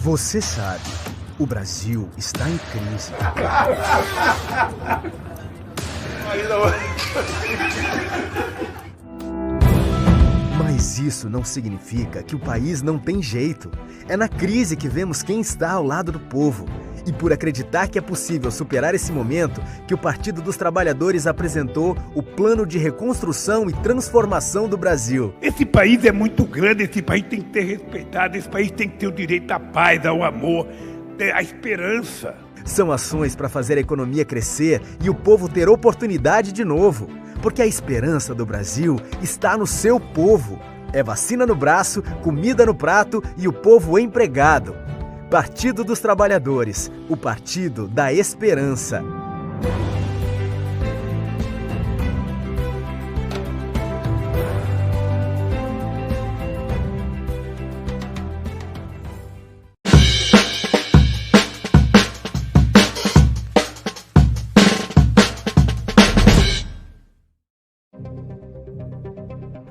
Você sabe, o Brasil está em crise. Mas isso não significa que o país não tem jeito. É na crise que vemos quem está ao lado do povo. E por acreditar que é possível superar esse momento, que o Partido dos Trabalhadores apresentou o Plano de Reconstrução e Transformação do Brasil. Esse país é muito grande, esse país tem que ser respeitado, esse país tem que ter o direito à paz, ao amor, à esperança. São ações para fazer a economia crescer e o povo ter oportunidade de novo. Porque a esperança do Brasil está no seu povo. É vacina no braço, comida no prato e o povo empregado. Partido dos Trabalhadores, o partido da esperança.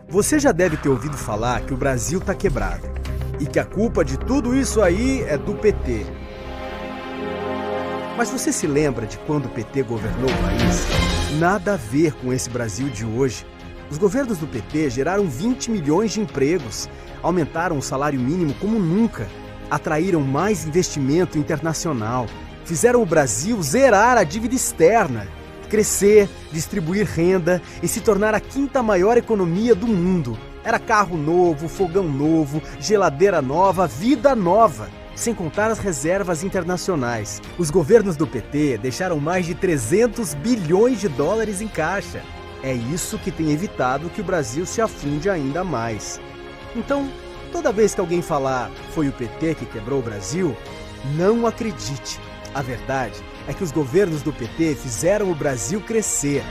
Você já deve ter ouvido falar que o Brasil está quebrado. E que a culpa de tudo isso aí é do PT. Mas você se lembra de quando o PT governou o país? Nada a ver com esse Brasil de hoje. Os governos do PT geraram 20 milhões de empregos, aumentaram o salário mínimo como nunca, atraíram mais investimento internacional, fizeram o Brasil zerar a dívida externa, crescer, distribuir renda e se tornar a quinta maior economia do mundo. Era carro novo, fogão novo, geladeira nova, vida nova, sem contar as reservas internacionais. Os governos do PT deixaram mais de 300 bilhões de dólares em caixa. É isso que tem evitado que o Brasil se afunde ainda mais. Então, toda vez que alguém falar foi o PT que quebrou o Brasil, não acredite. A verdade é que os governos do PT fizeram o Brasil crescer.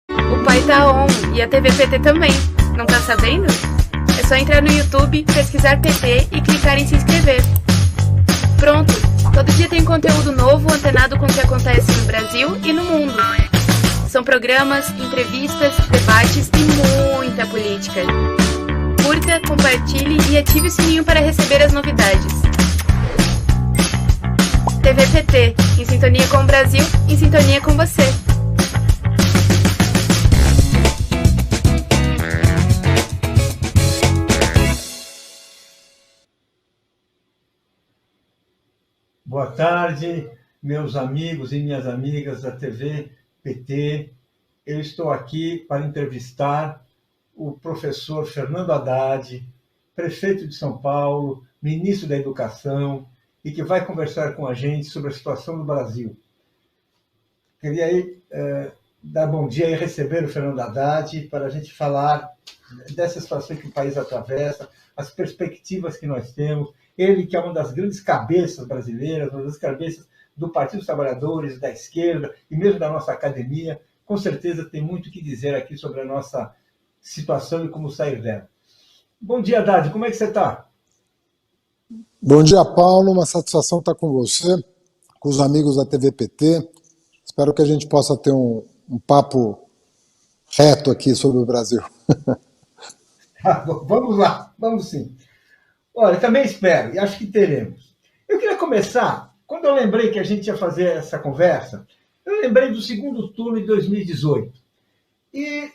O Pai tá on e a TV PT também. Não tá sabendo? É só entrar no YouTube, pesquisar PT e clicar em se inscrever. Pronto! Todo dia tem conteúdo novo antenado com o que acontece no Brasil e no mundo. São programas, entrevistas, debates e muita política. Curta, compartilhe e ative o sininho para receber as novidades. TV PT, em sintonia com o Brasil, em sintonia com você. Boa tarde, meus amigos e minhas amigas da TV PT. Eu estou aqui para entrevistar o professor Fernando Haddad, prefeito de São Paulo, ministro da Educação, e que vai conversar com a gente sobre a situação do Brasil. Queria aí dar bom dia e receber o Fernando Haddad para a gente falar dessa situação que o país atravessa, as perspectivas que nós temos. Ele que é uma das grandes cabeças brasileiras, uma das cabeças do Partido dos Trabalhadores, da esquerda e mesmo da nossa academia, com certeza tem muito o que dizer aqui sobre a nossa situação e como sair dela. Bom dia, Haddad, como é que você está? Bom dia, Paulo, uma satisfação estar com você, com os amigos da TV PT. Espero que a gente possa ter um papo reto aqui sobre o Brasil. Vamos lá, vamos sim. Olha, também espero, e acho que teremos. Eu queria começar, quando eu lembrei que a gente ia fazer essa conversa, eu lembrei do segundo turno de 2018. E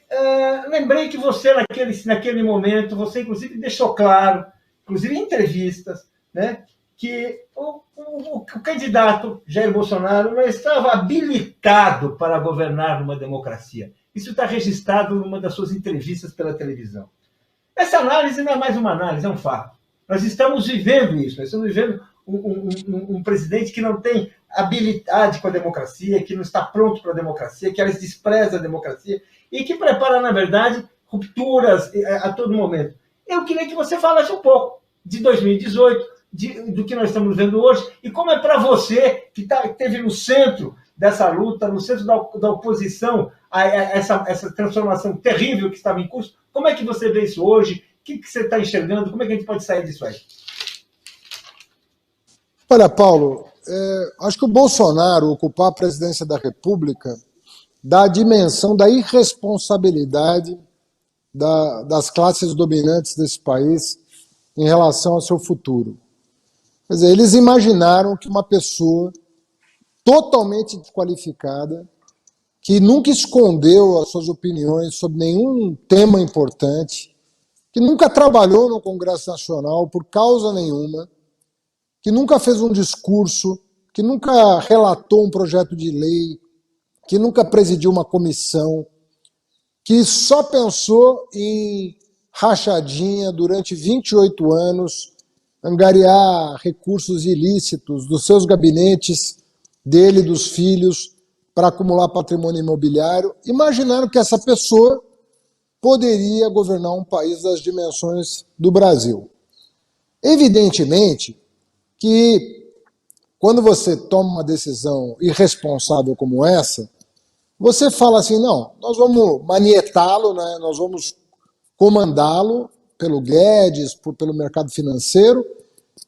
lembrei que você, naquele momento, você inclusive deixou claro, inclusive em entrevistas, né, que o candidato Jair Bolsonaro não estava habilitado para governar numa democracia. Isso está registrado numa das suas entrevistas pela televisão. Essa análise não é mais uma análise, é um fato. Nós estamos vivendo isso, nós estamos vivendo um presidente que não tem habilidade com a democracia, que não está pronto para a democracia, que aliás despreza a democracia e que prepara, na verdade, rupturas a todo momento. Eu queria que você falasse um pouco de 2018, do que nós estamos vendo hoje, e como é para você, que esteve no centro dessa luta, no centro da oposição a essa transformação terrível que estava em curso, como é que você vê isso hoje? O que você está enxergando? Como é que a gente pode sair disso aí? Olha, Paulo, acho que o Bolsonaro ocupar a presidência da República da dimensão da irresponsabilidade das classes dominantes desse país em relação ao seu futuro. Quer dizer, eles imaginaram que uma pessoa totalmente desqualificada, que nunca escondeu as suas opiniões sobre nenhum tema importante, que nunca trabalhou no Congresso Nacional por causa nenhuma, que nunca fez um discurso, que nunca relatou um projeto de lei, que nunca presidiu uma comissão, que só pensou em rachadinha durante 28 anos, angariar recursos ilícitos dos seus gabinetes, dele e dos filhos, para acumular patrimônio imobiliário, imaginaram que essa pessoa poderia governar um país das dimensões do Brasil. Evidentemente que, quando você toma uma decisão irresponsável como essa, você fala assim, não, nós vamos manietá-lo, né, nós vamos comandá-lo pelo Guedes, pelo mercado financeiro,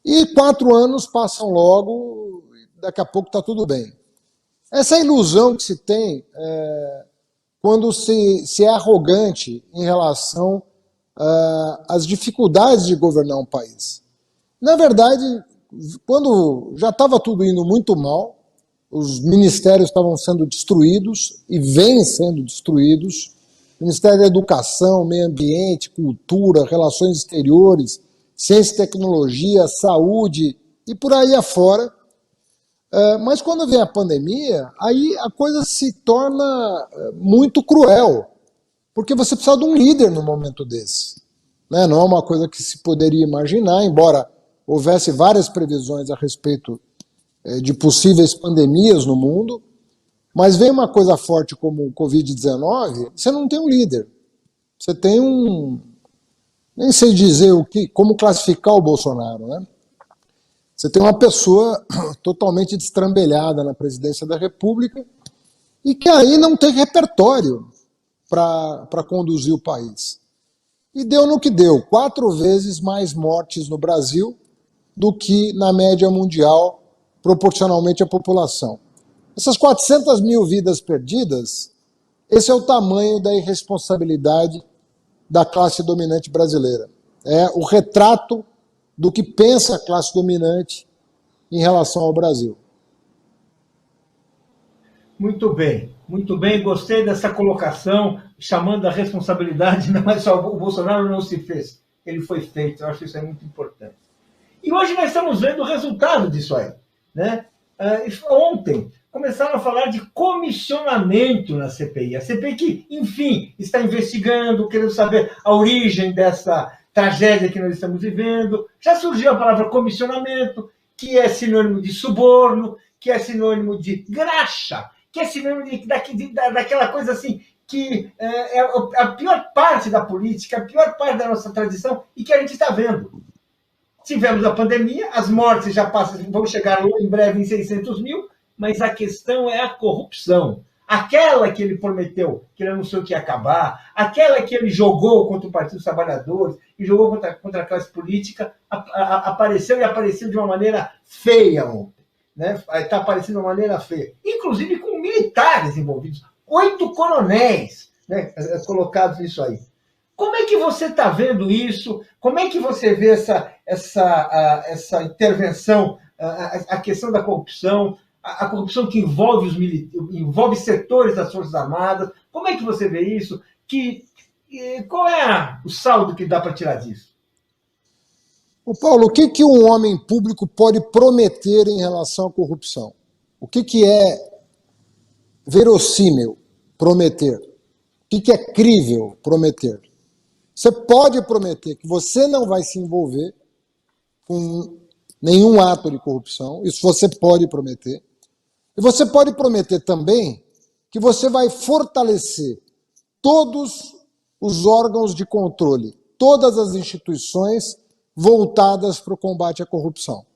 e 4 anos passam logo, daqui a pouco está tudo bem. Essa ilusão que se tem quando se é arrogante em relação às dificuldades de governar um país. Na verdade, quando já estava tudo indo muito mal, os ministérios estavam sendo destruídos e vêm sendo destruídos, Ministério da Educação, Meio Ambiente, Cultura, Relações Exteriores, Ciência e Tecnologia, Saúde e por aí afora. Mas quando vem a pandemia, aí a coisa se torna muito cruel, porque você precisa de um líder no momento desse. Né? Não é uma coisa que se poderia imaginar, embora houvesse várias previsões a respeito de possíveis pandemias no mundo, mas vem uma coisa forte como o Covid-19, você não tem um líder. Você tem nem sei dizer como classificar o Bolsonaro, né? Você tem uma pessoa totalmente destrambelhada na presidência da República e que aí não tem repertório para conduzir o país. E deu no que deu, 4 vezes mais mortes no Brasil do que na média mundial, proporcionalmente à população. Essas 400 mil vidas perdidas, esse é o tamanho da irresponsabilidade da classe dominante brasileira. É o retrato do que pensa a classe dominante em relação ao Brasil. Muito bem, gostei dessa colocação, chamando a responsabilidade, não é só o Bolsonaro não se fez, ele foi feito, eu acho isso muito importante. E hoje nós estamos vendo o resultado disso aí, né? Ontem começaram a falar de comissionamento na CPI, a CPI que, enfim, está investigando, querendo saber a origem dessa tragédia que nós estamos vivendo. Já surgiu a palavra comissionamento, que é sinônimo de suborno, que é sinônimo de graxa, que é sinônimo daquela coisa assim, que é a pior parte da política, a pior parte da nossa tradição, e que a gente está vendo. Tivemos a pandemia, as mortes já vão chegar em breve em 600 mil, mas a questão é a corrupção. Aquela que ele prometeu, que ele anunciou que ia acabar, aquela que ele jogou contra o Partido dos Trabalhadores e jogou contra a classe política, apareceu de uma maneira feia ontem. Né? Está aparecendo de uma maneira feia. Inclusive com militares envolvidos, 8 coronéis, né, colocados nisso aí. Como é que você está vendo isso? Como é que você vê essa intervenção, a questão da corrupção, a corrupção que envolve setores das Forças Armadas? Como é que você vê isso? Qual é o saldo que dá para tirar disso? Paulo, o que um homem público pode prometer em relação à corrupção? O que é verossímil prometer? O que é crível prometer? Você pode prometer que você não vai se envolver com nenhum ato de corrupção, isso você pode prometer. E você pode prometer também que você vai fortalecer todos os órgãos de controle, todas as instituições voltadas para o combate à corrupção.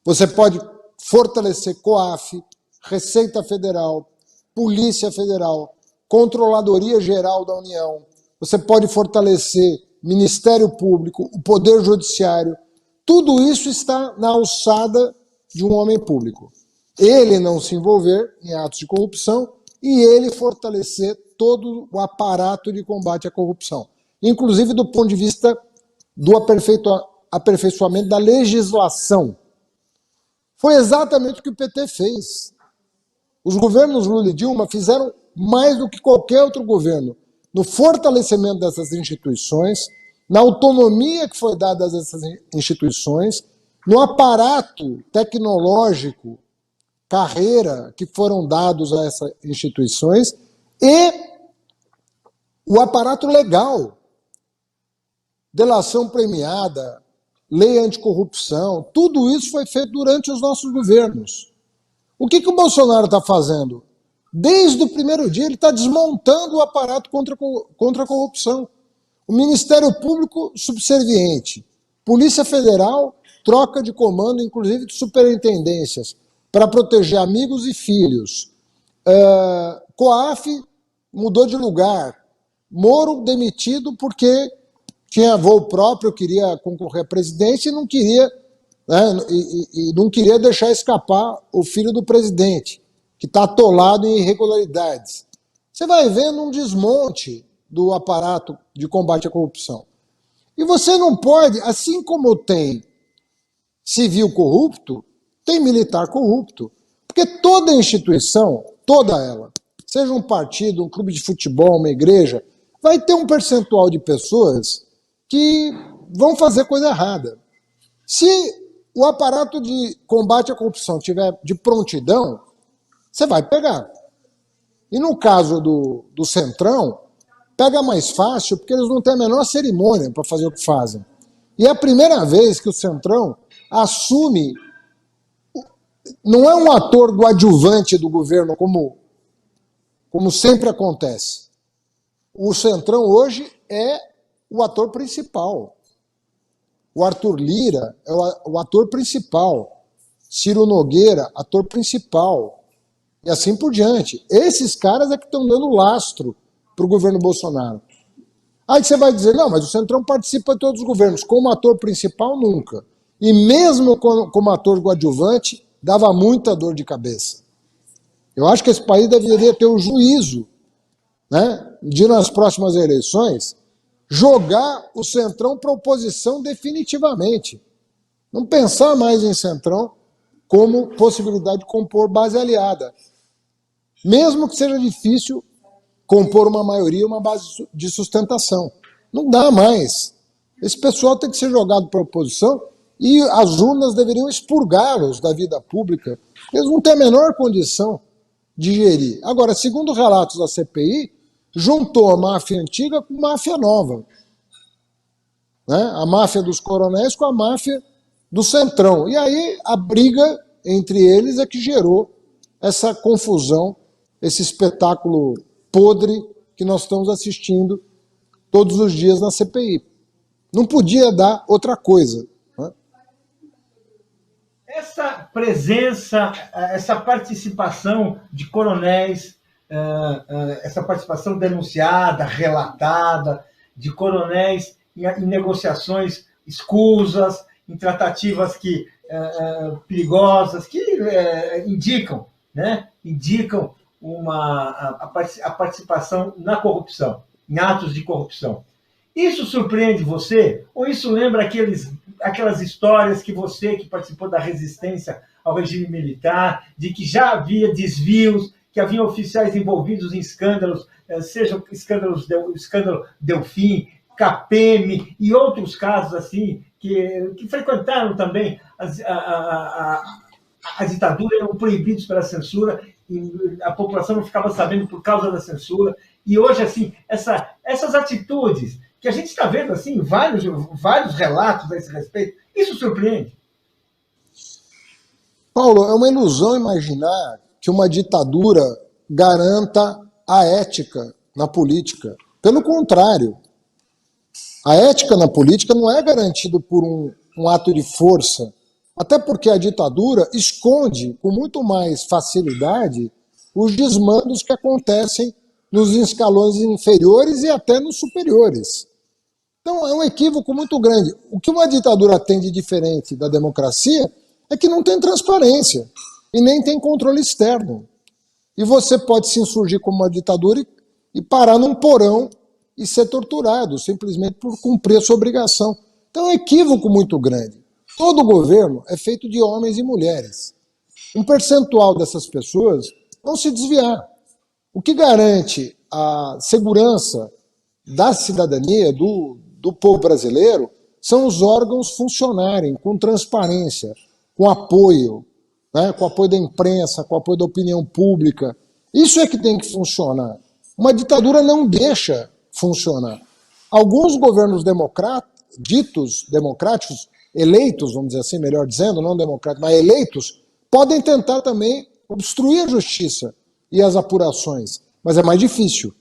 Você pode fortalecer COAF, Receita Federal, Polícia Federal, Controladoria Geral da União. Você pode fortalecer Ministério Público, o Poder Judiciário. Tudo isso está na alçada de um homem público. Ele não se envolver em atos de corrupção e ele fortalecer todo o aparato de combate à corrupção, inclusive do ponto de vista do aperfeiçoamento da legislação. Foi exatamente o que o PT fez. Os governos Lula e Dilma fizeram mais do que qualquer outro governo no fortalecimento dessas instituições, na autonomia que foi dada a essas instituições, no aparato tecnológico, carreira que foram dados a essas instituições e o aparato legal, delação premiada, lei anticorrupção, tudo isso foi feito durante os nossos governos. O que o Bolsonaro está fazendo? Desde o primeiro dia ele está desmontando o aparato contra a corrupção. O Ministério Público subserviente, Polícia Federal, troca de comando, inclusive de superintendências, para proteger amigos e filhos. COAF mudou de lugar. Moro demitido porque tinha voo próprio, queria concorrer à presidência e não queria, não queria deixar escapar o filho do presidente, que está atolado em irregularidades. Você vai vendo um desmonte do aparato de combate à corrupção. E você não pode, assim como tem civil corrupto, tem militar corrupto. Porque toda instituição, toda ela, seja um partido, um clube de futebol, uma igreja, vai ter um percentual de pessoas que vão fazer coisa errada. Se o aparato de combate à corrupção tiver de prontidão, você vai pegar. E no caso do Centrão, pega mais fácil porque eles não têm a menor cerimônia para fazer o que fazem. E é a primeira vez que o Centrão assume, não é um ator do adjuvante do governo, como sempre acontece. O Centrão hoje é o ator principal. O Arthur Lira é o ator principal. Ciro Nogueira, ator principal. E assim por diante. Esses caras é que estão dando lastro para o governo Bolsonaro. Aí você vai dizer, não, mas o Centrão participa de todos os governos. Como ator principal, nunca. E mesmo como ator coadjuvante, dava muita dor de cabeça. Eu acho que esse país deveria ter o juízo, né, de nas próximas eleições, jogar o Centrão para oposição definitivamente. Não pensar mais em Centrão como possibilidade de compor base aliada. Mesmo que seja difícil compor uma maioria, uma base de sustentação. Não dá mais. Esse pessoal tem que ser jogado para a oposição e as urnas deveriam expurgá-los da vida pública. Eles não têm a menor condição de gerir. Agora, segundo relatos da CPI, juntou a máfia antiga com a máfia nova. Né? A máfia dos coronéis com a máfia do Centrão. E aí a briga entre eles é que gerou essa confusão, esse espetáculo podre que nós estamos assistindo todos os dias na CPI. Não podia dar outra coisa. Né? Essa presença, essa participação de coronéis, essa participação denunciada, relatada, de coronéis em negociações escusas, em tratativas perigosas, que indicam a participação na corrupção, em atos de corrupção. Isso surpreende você? Ou isso lembra aquelas histórias que você, que participou da resistência ao regime militar, de que já havia desvios, que havia oficiais envolvidos em escândalos, seja o escândalo Delfim, CAPEM e outros casos assim, que frequentaram também a ditadura, eram proibidos pela censura, e a população não ficava sabendo por causa da censura. E hoje, assim, essas atitudes que a gente está vendo assim, vários relatos a esse respeito, isso surpreende? Paulo, é uma ilusão imaginar que uma ditadura garanta a ética na política. Pelo contrário, a ética na política não é garantida por um ato de força, até porque a ditadura esconde com muito mais facilidade os desmandos que acontecem nos escalões inferiores e até nos superiores. Então é um equívoco muito grande. O que uma ditadura tem de diferente da democracia é que não tem transparência e nem tem controle externo. E você pode se insurgir como uma ditadura e parar num porão e ser torturado, simplesmente por cumprir a sua obrigação. Então é um equívoco muito grande. Todo governo é feito de homens e mulheres. Um percentual dessas pessoas vão se desviar. O que garante a segurança da cidadania, do povo brasileiro, são os órgãos funcionarem com transparência, com apoio, né, com apoio da imprensa, com apoio da opinião pública. Isso é que tem que funcionar. Uma ditadura não deixa funcionar. Alguns governos ditos democráticos, eleitos, vamos dizer assim, melhor dizendo, não democráticos, mas eleitos, podem tentar também obstruir a justiça e as apurações, mas é mais difícil.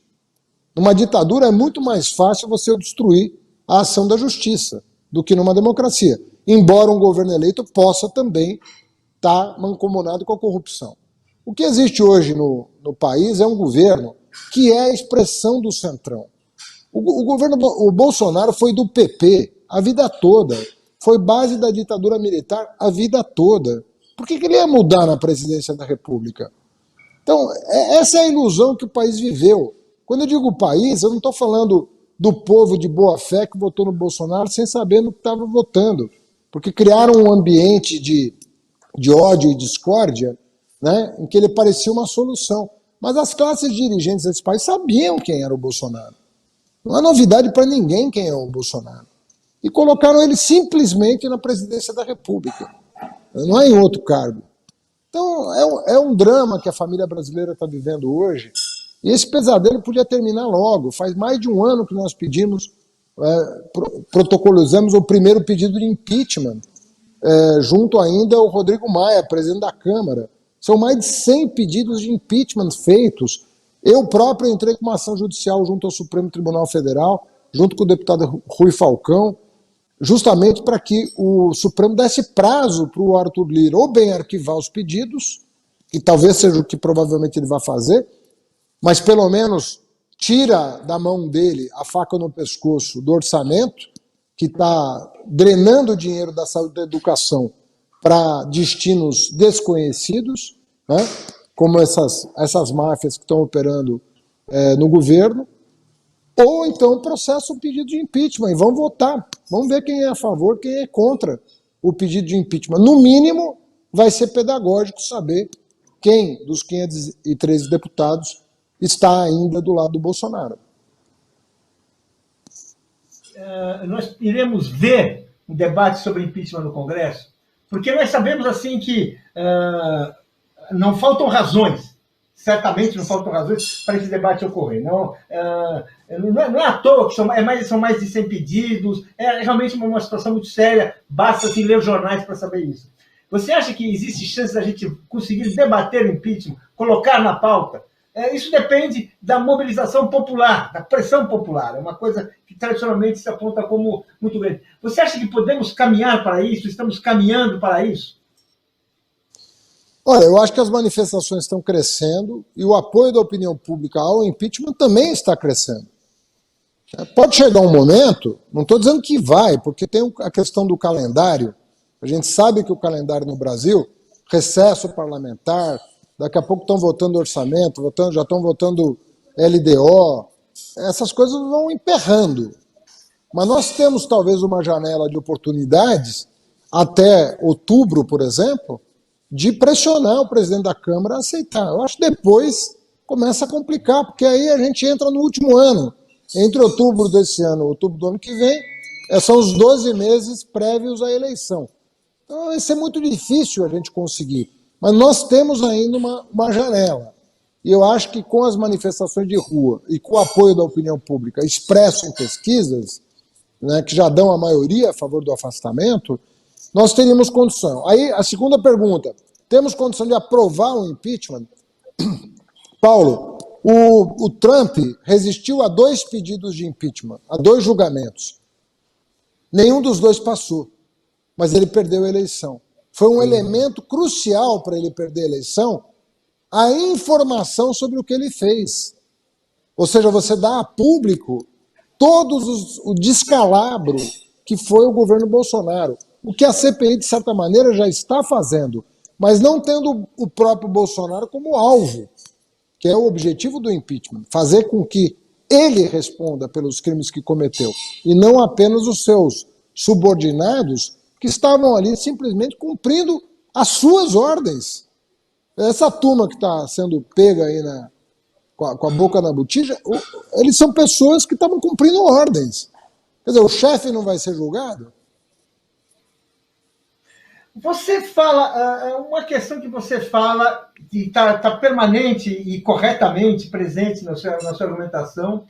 Numa ditadura é muito mais fácil você obstruir a ação da justiça do que numa democracia, embora um governo eleito possa também estar mancomunado com a corrupção. O que existe hoje no país é um governo que é a expressão do centrão. O Bolsonaro foi do PP a vida toda, foi base da ditadura militar a vida toda. Por que ele ia mudar na presidência da República? Então, essa é a ilusão que o país viveu. Quando eu digo país, eu não estou falando do povo de boa fé que votou no Bolsonaro sem saber no que estava votando, porque criaram um ambiente de ódio e discórdia, né, em que ele parecia uma solução. Mas as classes dirigentes desse país sabiam quem era o Bolsonaro. Não é novidade para ninguém quem é o Bolsonaro. E colocaram ele simplesmente na presidência da República. Não é em outro cargo. Então, é um drama que a família brasileira está vivendo hoje. E esse pesadelo podia terminar logo. Faz mais de um ano que nós pedimos, protocolizamos o primeiro pedido de impeachment, junto ainda ao Rodrigo Maia, presidente da Câmara. São mais de 100 pedidos de impeachment feitos. Eu próprio entrei com uma ação judicial junto ao Supremo Tribunal Federal, junto com o deputado Rui Falcão, justamente para que o Supremo desse prazo para o Arthur Lira ou bem arquivar os pedidos, que talvez seja o que provavelmente ele vai fazer, mas pelo menos tira da mão dele a faca no pescoço do orçamento, que está drenando o dinheiro da saúde e da educação para destinos desconhecidos, né, como essas máfias que estão operando no governo, ou então processa um pedido de impeachment e vão votar. Vamos ver quem é a favor, quem é contra o pedido de impeachment. No mínimo, vai ser pedagógico saber quem dos 513 deputados está ainda do lado do Bolsonaro. Nós iremos ver um debate sobre impeachment no Congresso, porque nós sabemos assim que não faltam razões, certamente não faltam razões para esse debate ocorrer. Não é à toa que são mais de 100 pedidos, é realmente uma situação muito séria, basta assim, ler os jornais para saber isso. Você acha que existe chance da gente conseguir debater o impeachment, colocar na pauta? Isso depende da mobilização popular, da pressão popular. É uma coisa que tradicionalmente se aponta como muito grande. Você acha que podemos caminhar para isso? Estamos caminhando para isso? Olha, eu acho que as manifestações estão crescendo e o apoio da opinião pública ao impeachment também está crescendo. Pode chegar um momento, não estou dizendo que vai, porque tem a questão do calendário. A gente sabe que o calendário no Brasil, recesso parlamentar, daqui a pouco estão votando orçamento, já estão votando LDO, essas coisas vão emperrando. Mas nós temos talvez uma janela de oportunidades, até outubro, por exemplo, de pressionar o presidente da Câmara a aceitar. Eu acho que depois começa a complicar, porque aí a gente entra no último ano. Entre outubro desse ano e outubro do ano que vem, são os 12 meses prévios à eleição. Então vai ser muito difícil a gente conseguir. Mas nós temos ainda uma janela. E eu acho que com as manifestações de rua e com o apoio da opinião pública expresso em pesquisas, né, que já dão a maioria a favor do afastamento, nós teríamos condição. Aí, a segunda pergunta, temos condição de aprovar o impeachment? Paulo, o Trump resistiu a 2 pedidos de impeachment, a 2 julgamentos. Nenhum dos 2 passou, mas ele perdeu a eleição. Foi um elemento crucial para ele perder a eleição, a informação sobre o que ele fez. Ou seja, você dá a público o descalabro que foi o governo Bolsonaro. O que a CPI, de certa maneira, já está fazendo, mas não tendo o próprio Bolsonaro como alvo. que é o objetivo do impeachment, fazer com que ele responda pelos crimes que cometeu, e não apenas os seus subordinados, que estavam ali simplesmente cumprindo as suas ordens. Essa turma que está sendo pega aí com a boca na botija, eles são pessoas que estavam cumprindo ordens. Quer dizer, o chefe não vai ser julgado? Você fala, uma questão que você fala, que está permanente e corretamente presente na sua argumentação,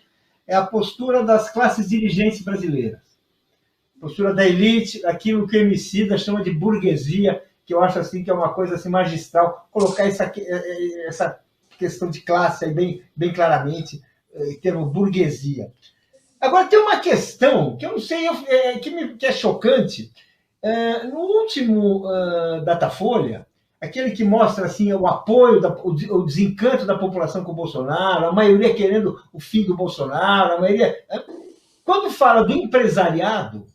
é a postura das classes dirigentes brasileiras. A postura da elite, aquilo que o Emicida chama de burguesia, que eu acho assim que é uma coisa assim magistral, colocar essa questão de classe aí bem claramente, em termo burguesia. Agora, tem uma questão que eu não sei, que é chocante. No último Datafolha, aquele que mostra assim, o apoio, o desencanto da população com o Bolsonaro, a maioria querendo o fim do Bolsonaro, a maioria... Quando fala do empresariado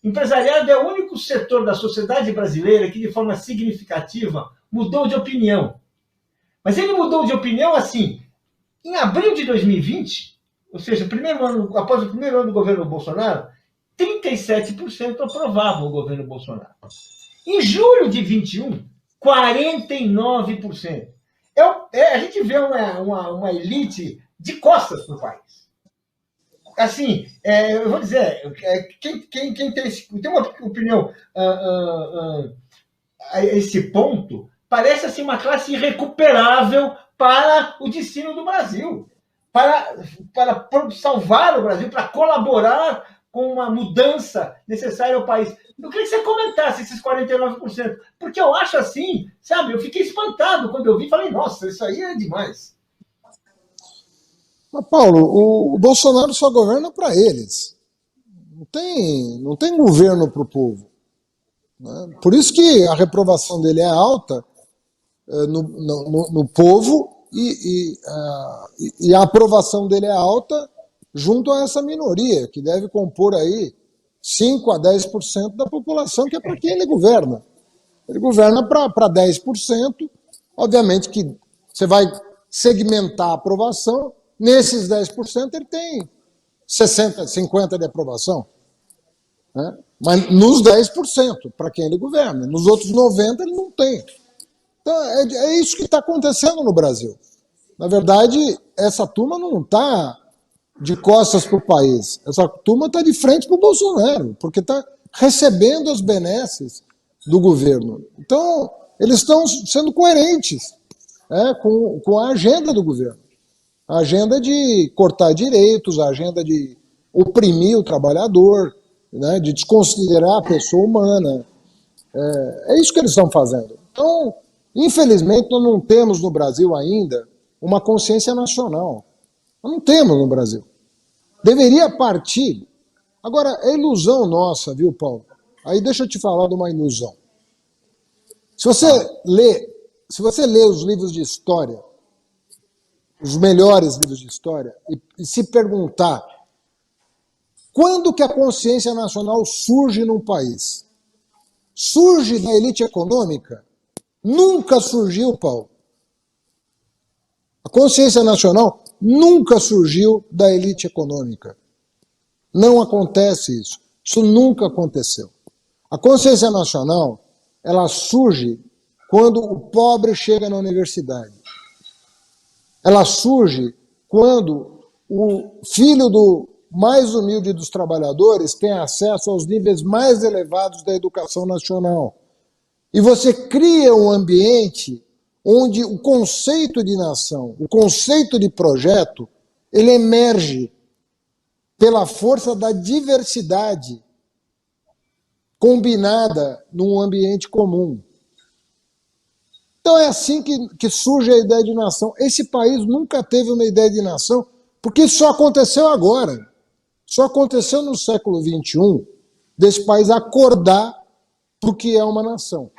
é o único setor da sociedade brasileira que, de forma significativa, mudou de opinião. Mas ele mudou de opinião assim, em abril de 2020, ou seja, após o primeiro ano do governo Bolsonaro, 37% aprovavam o governo Bolsonaro. Em julho de 21, 49%. A gente vê uma elite de costas para o país. Assim, eu vou dizer, quem tem uma opinião a esse ponto, parece assim uma classe irrecuperável para o destino do Brasil, para salvar o Brasil, para colaborar com uma mudança necessária ao país. Eu queria que você comentasse esses 49%, porque eu acho assim, sabe, eu fiquei espantado quando eu vi e falei, nossa, isso aí é demais. Mas, Paulo, o Bolsonaro só governa para eles. Não tem governo para o povo. Né? Por isso que a reprovação dele é alta no povo e a aprovação dele é alta junto a essa minoria, que deve compor aí 5 a 10% da população, que é para quem ele governa. Ele governa para 10%, obviamente que você vai segmentar a aprovação, nesses 10% ele tem 60, 50% de aprovação. Né? Mas nos 10%, para quem ele governa. Nos outros 90% ele não tem. Então é isso que está acontecendo no Brasil. Na verdade, essa turma não está de costas para o país. Essa turma está de frente para o Bolsonaro, porque está recebendo as benesses do governo. Então, eles estão sendo coerentes com a agenda do governo. A agenda de cortar direitos, a agenda de oprimir o trabalhador, né, de desconsiderar a pessoa humana. É isso que eles estão fazendo. Então, infelizmente, nós não temos no Brasil ainda uma consciência nacional. Nós não temos no Brasil. Deveria partir. Agora, é ilusão nossa, viu, Paulo? Aí deixa eu te falar de uma ilusão. Se você lê os livros de história, os melhores livros de história, e se perguntar quando que a consciência nacional surge num país? Surge da elite econômica? Nunca surgiu, Paulo. A consciência nacional nunca surgiu da elite econômica. Não acontece isso. Isso nunca aconteceu. A consciência nacional, ela surge quando o pobre chega na universidade. Ela surge quando o filho do mais humilde dos trabalhadores tem acesso aos níveis mais elevados da educação nacional. E você cria um ambiente onde o conceito de nação, o conceito de projeto, ele emerge pela força da diversidade combinada num ambiente comum. Então é assim que surge a ideia de nação. Esse país nunca teve uma ideia de nação, porque isso só aconteceu agora. Só aconteceu no século XXI, desse país acordar para o que é uma nação.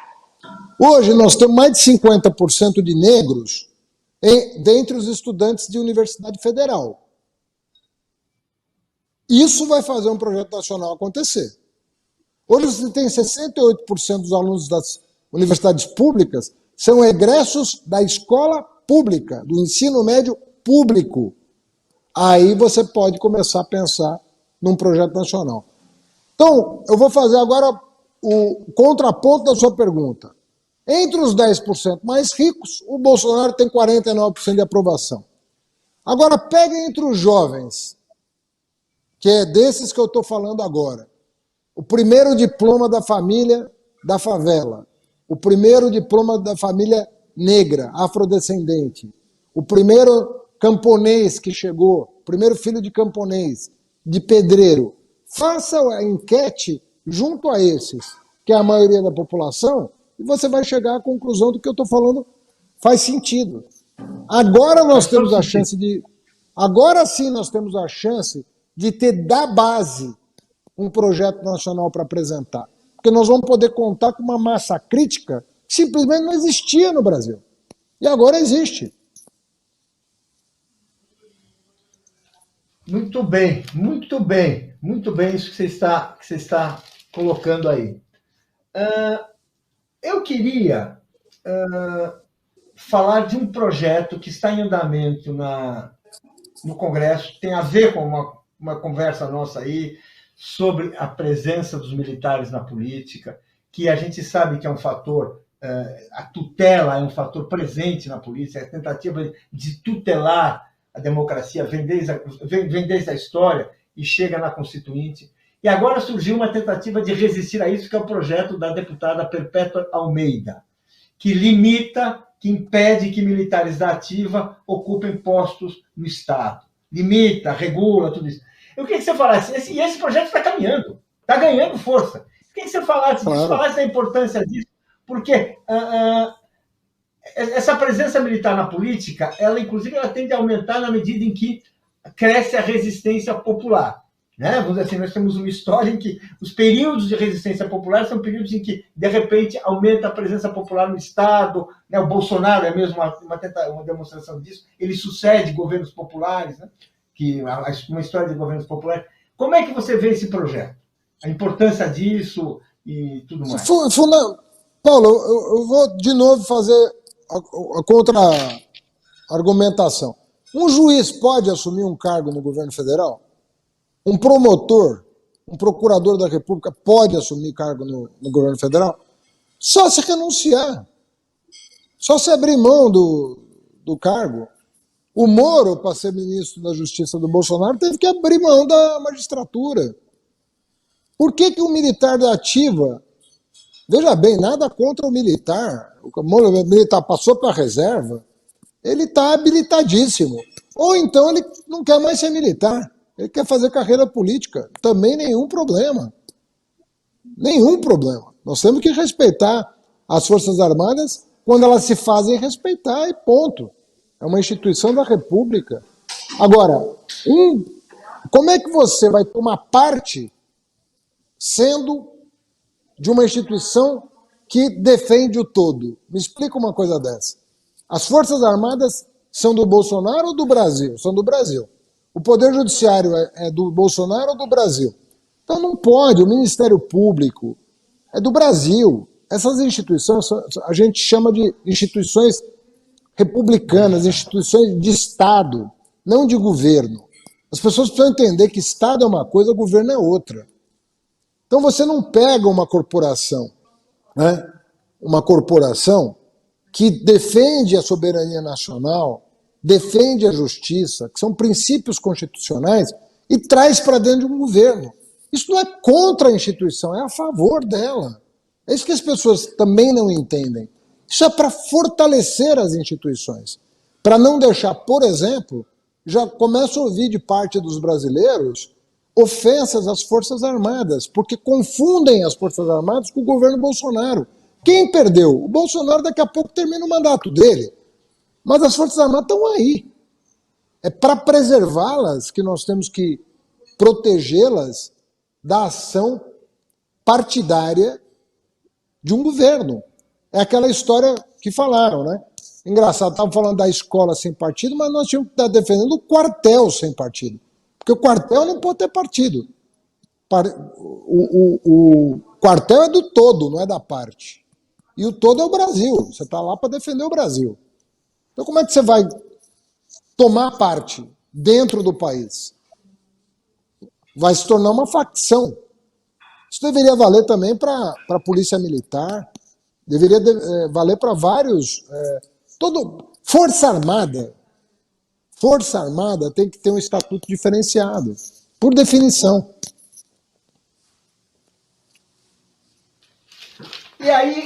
Hoje nós temos mais de 50% de negros dentre os estudantes de universidade federal. Isso vai fazer um projeto nacional acontecer. Hoje você tem 68% dos alunos das universidades públicas são egressos da escola pública, do ensino médio público. Aí você pode começar a pensar num projeto nacional. Então, eu vou fazer agora o contraponto da sua pergunta. Entre os 10% mais ricos, o Bolsonaro tem 49% de aprovação. Agora, pega entre os jovens, que é desses que eu estou falando agora. O primeiro diploma da família da favela, o primeiro diploma da família negra, afrodescendente, o primeiro camponês que chegou, o primeiro filho de camponês, de pedreiro. Faça a enquete junto a esses, que é a maioria da população, e você vai chegar à conclusão do que eu estou falando faz sentido. Agora nós temos a chance de... Agora sim nós temos a chance de ter da base um projeto nacional para apresentar. Porque nós vamos poder contar com uma massa crítica que simplesmente não existia no Brasil. E agora existe. Muito bem, muito bem, muito bem isso que você está colocando aí. Eu queria falar de um projeto que está em andamento no Congresso, tem a ver com uma conversa nossa aí sobre a presença dos militares na política, que a gente sabe que é um fator, a tutela é um fator presente na polícia, a tentativa de tutelar a democracia vem desde a história e chega na Constituinte. E agora surgiu uma tentativa de resistir a isso, que é o projeto da deputada Perpétua Almeida, que limita, que impede que militares da ativa ocupem postos no Estado. Limita, regula, tudo isso. Eu queria que você falasse, esse projeto está caminhando, está ganhando força. Eu queria que você falasse, falasse da importância disso, porque essa presença militar na política, ela inclusive ela tende a aumentar na medida em que cresce a resistência popular. Né? Vamos dizer assim, nós temos uma história em que os períodos de resistência popular são períodos em que, de repente, aumenta a presença popular no Estado, né? O Bolsonaro é mesmo uma demonstração disso, ele sucede governos populares, né? Uma história de governos populares. Como é que você vê esse projeto? A importância disso e tudo mais? Paulo, eu vou de novo fazer a contra-argumentação. Um juiz pode assumir um cargo no governo federal? Um promotor, um procurador da República pode assumir cargo no governo federal? Só se renunciar. Só se abrir mão do cargo. O Moro, para ser ministro da Justiça do Bolsonaro, teve que abrir mão da magistratura. Por que o militar da ativa... Veja bem, nada contra o militar. O militar passou para a reserva, ele está habilitadíssimo. Ou então ele não quer mais ser militar, ele quer fazer carreira política. Também nenhum problema. Nenhum problema. Nós temos que respeitar as Forças Armadas quando elas se fazem respeitar e ponto. É uma instituição da República. Agora, como é que você vai tomar parte sendo de uma instituição que defende o todo? Me explica uma coisa dessa. As Forças Armadas são do Bolsonaro ou do Brasil? São do Brasil. O Poder Judiciário é do Bolsonaro ou do Brasil? Então não pode, o Ministério Público é do Brasil. Essas instituições, a gente chama de instituições republicanas, instituições de Estado, não de governo. As pessoas precisam entender que Estado é uma coisa, governo é outra. Então você não pega uma corporação, né? Uma corporação que defende a soberania nacional, defende a justiça, que são princípios constitucionais, e traz para dentro de um governo. Isso não é contra a instituição, é a favor dela. É isso que as pessoas também não entendem. Isso é para fortalecer as instituições, para não deixar, por exemplo, já começo a ouvir de parte dos brasileiros ofensas às Forças Armadas, porque confundem as Forças Armadas com o governo Bolsonaro. Quem perdeu? O Bolsonaro daqui a pouco termina o mandato dele. Mas as Forças Armadas estão aí. É para preservá-las que nós temos que protegê-las da ação partidária de um governo. É aquela história que falaram, né? Engraçado, estavam falando da escola sem partido, mas nós tínhamos que estar defendendo o quartel sem partido. Porque o quartel não pode ter partido. O quartel é do todo, não é da parte. E o todo é o Brasil. Você está lá para defender o Brasil. Então, como é que você vai tomar parte dentro do país? Vai se tornar uma facção. Isso deveria valer também para a polícia militar, deveria valer para vários... Força Armada. Força Armada tem que ter um estatuto diferenciado, por definição. E aí,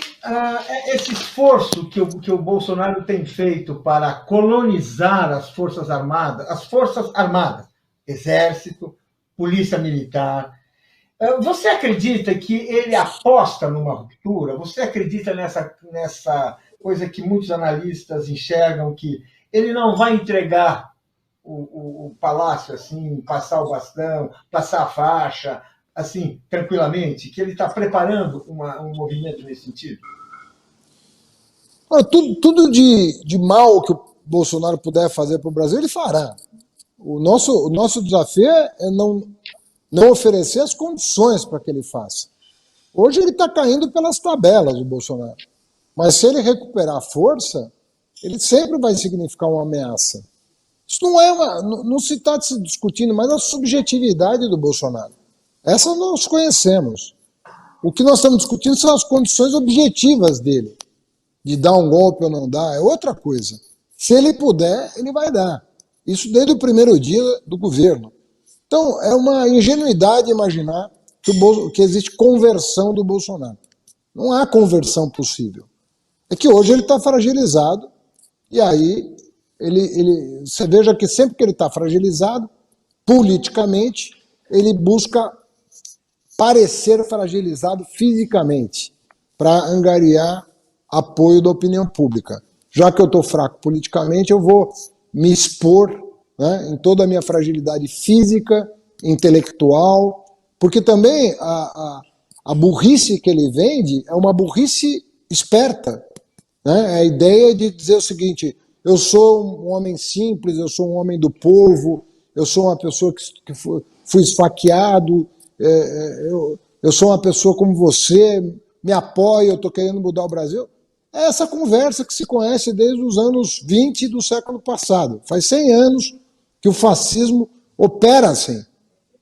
esse esforço que o Bolsonaro tem feito para colonizar as Forças Armadas, Exército, Polícia Militar, você acredita que ele aposta numa ruptura? Você acredita nessa coisa que muitos analistas enxergam, que ele não vai entregar o palácio, assim, passar o bastão, passar a faixa, assim, tranquilamente, que ele está preparando um movimento nesse sentido? Tudo de mal que o Bolsonaro puder fazer para o Brasil, ele fará. O nosso desafio é não oferecer as condições para que ele faça. Hoje ele está caindo pelas tabelas, o Bolsonaro. Mas se ele recuperar a força, ele sempre vai significar uma ameaça. Isso não se está discutindo mais a subjetividade do Bolsonaro. Essa nós conhecemos. O que nós estamos discutindo são as condições objetivas dele, de dar um golpe ou não dar, é outra coisa. Se ele puder, ele vai dar. Isso desde o primeiro dia do governo. Então, é uma ingenuidade imaginar que existe conversão do Bolsonaro. Não há conversão possível. É que hoje ele está fragilizado, e aí você veja que sempre que ele está fragilizado, politicamente, ele busca parecer fragilizado fisicamente, para angariar apoio da opinião pública. Já que eu estou fraco politicamente, eu vou me expor, né, em toda a minha fragilidade física, intelectual, porque também a burrice que ele vende é uma burrice esperta. Né? É a ideia de dizer o seguinte: eu sou um homem simples, eu sou um homem do povo, eu sou uma pessoa que fui esfaqueado, eu sou uma pessoa como você, me apoia, eu estou querendo mudar o Brasil. É essa conversa que se conhece desde os anos 20 do século passado. Faz 100 anos que o fascismo opera assim.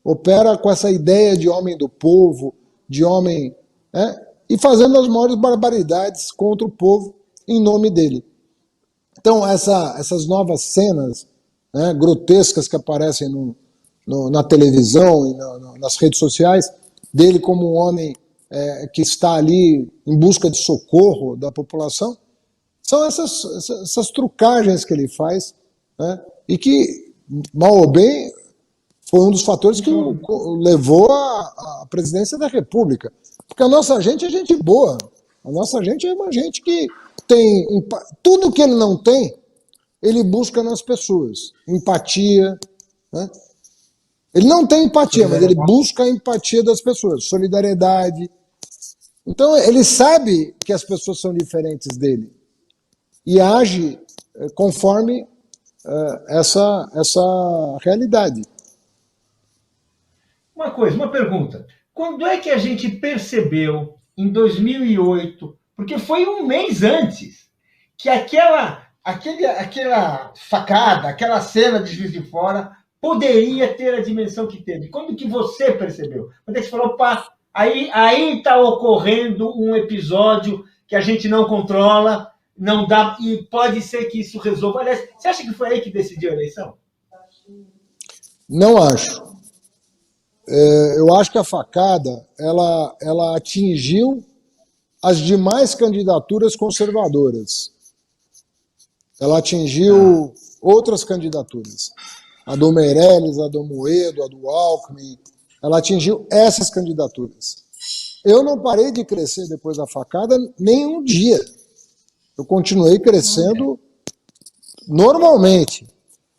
Opera com essa ideia de homem do povo, de homem... e fazendo as maiores barbaridades contra o povo em nome dele. Então, essas novas cenas, né, grotescas que aparecem na televisão e nas redes sociais, dele como um homem que está ali em busca de socorro da população, são essas trucagens que ele faz, né, e que, mal ou bem, foi um dos fatores que o levou à presidência da República. Porque a nossa gente é gente boa, a nossa gente é uma gente que tem... Tudo que ele não tem, ele busca nas pessoas. Empatia, né? Ele não tem empatia, mas ele busca a empatia das pessoas, solidariedade. Então, ele sabe que as pessoas são diferentes dele e age conforme essa realidade. Uma pergunta. Quando é que a gente percebeu, em 2008, porque foi um mês antes, que aquela facada, aquela cena de Juiz de Fora poderia ter a dimensão que teve? Quando que você percebeu? Quando é que você falou, pá, aí está ocorrendo um episódio que a gente não controla, não dá, e pode ser que isso resolva. Aliás, você acha que foi aí que decidiu a eleição? Não acho. Eu acho que a facada ela atingiu as demais candidaturas conservadoras. Ela atingiu outras candidaturas. A do Meirelles, a do Moedo, a do Alckmin. Ela atingiu essas candidaturas. Eu não parei de crescer depois da facada nem um dia. Eu continuei crescendo normalmente.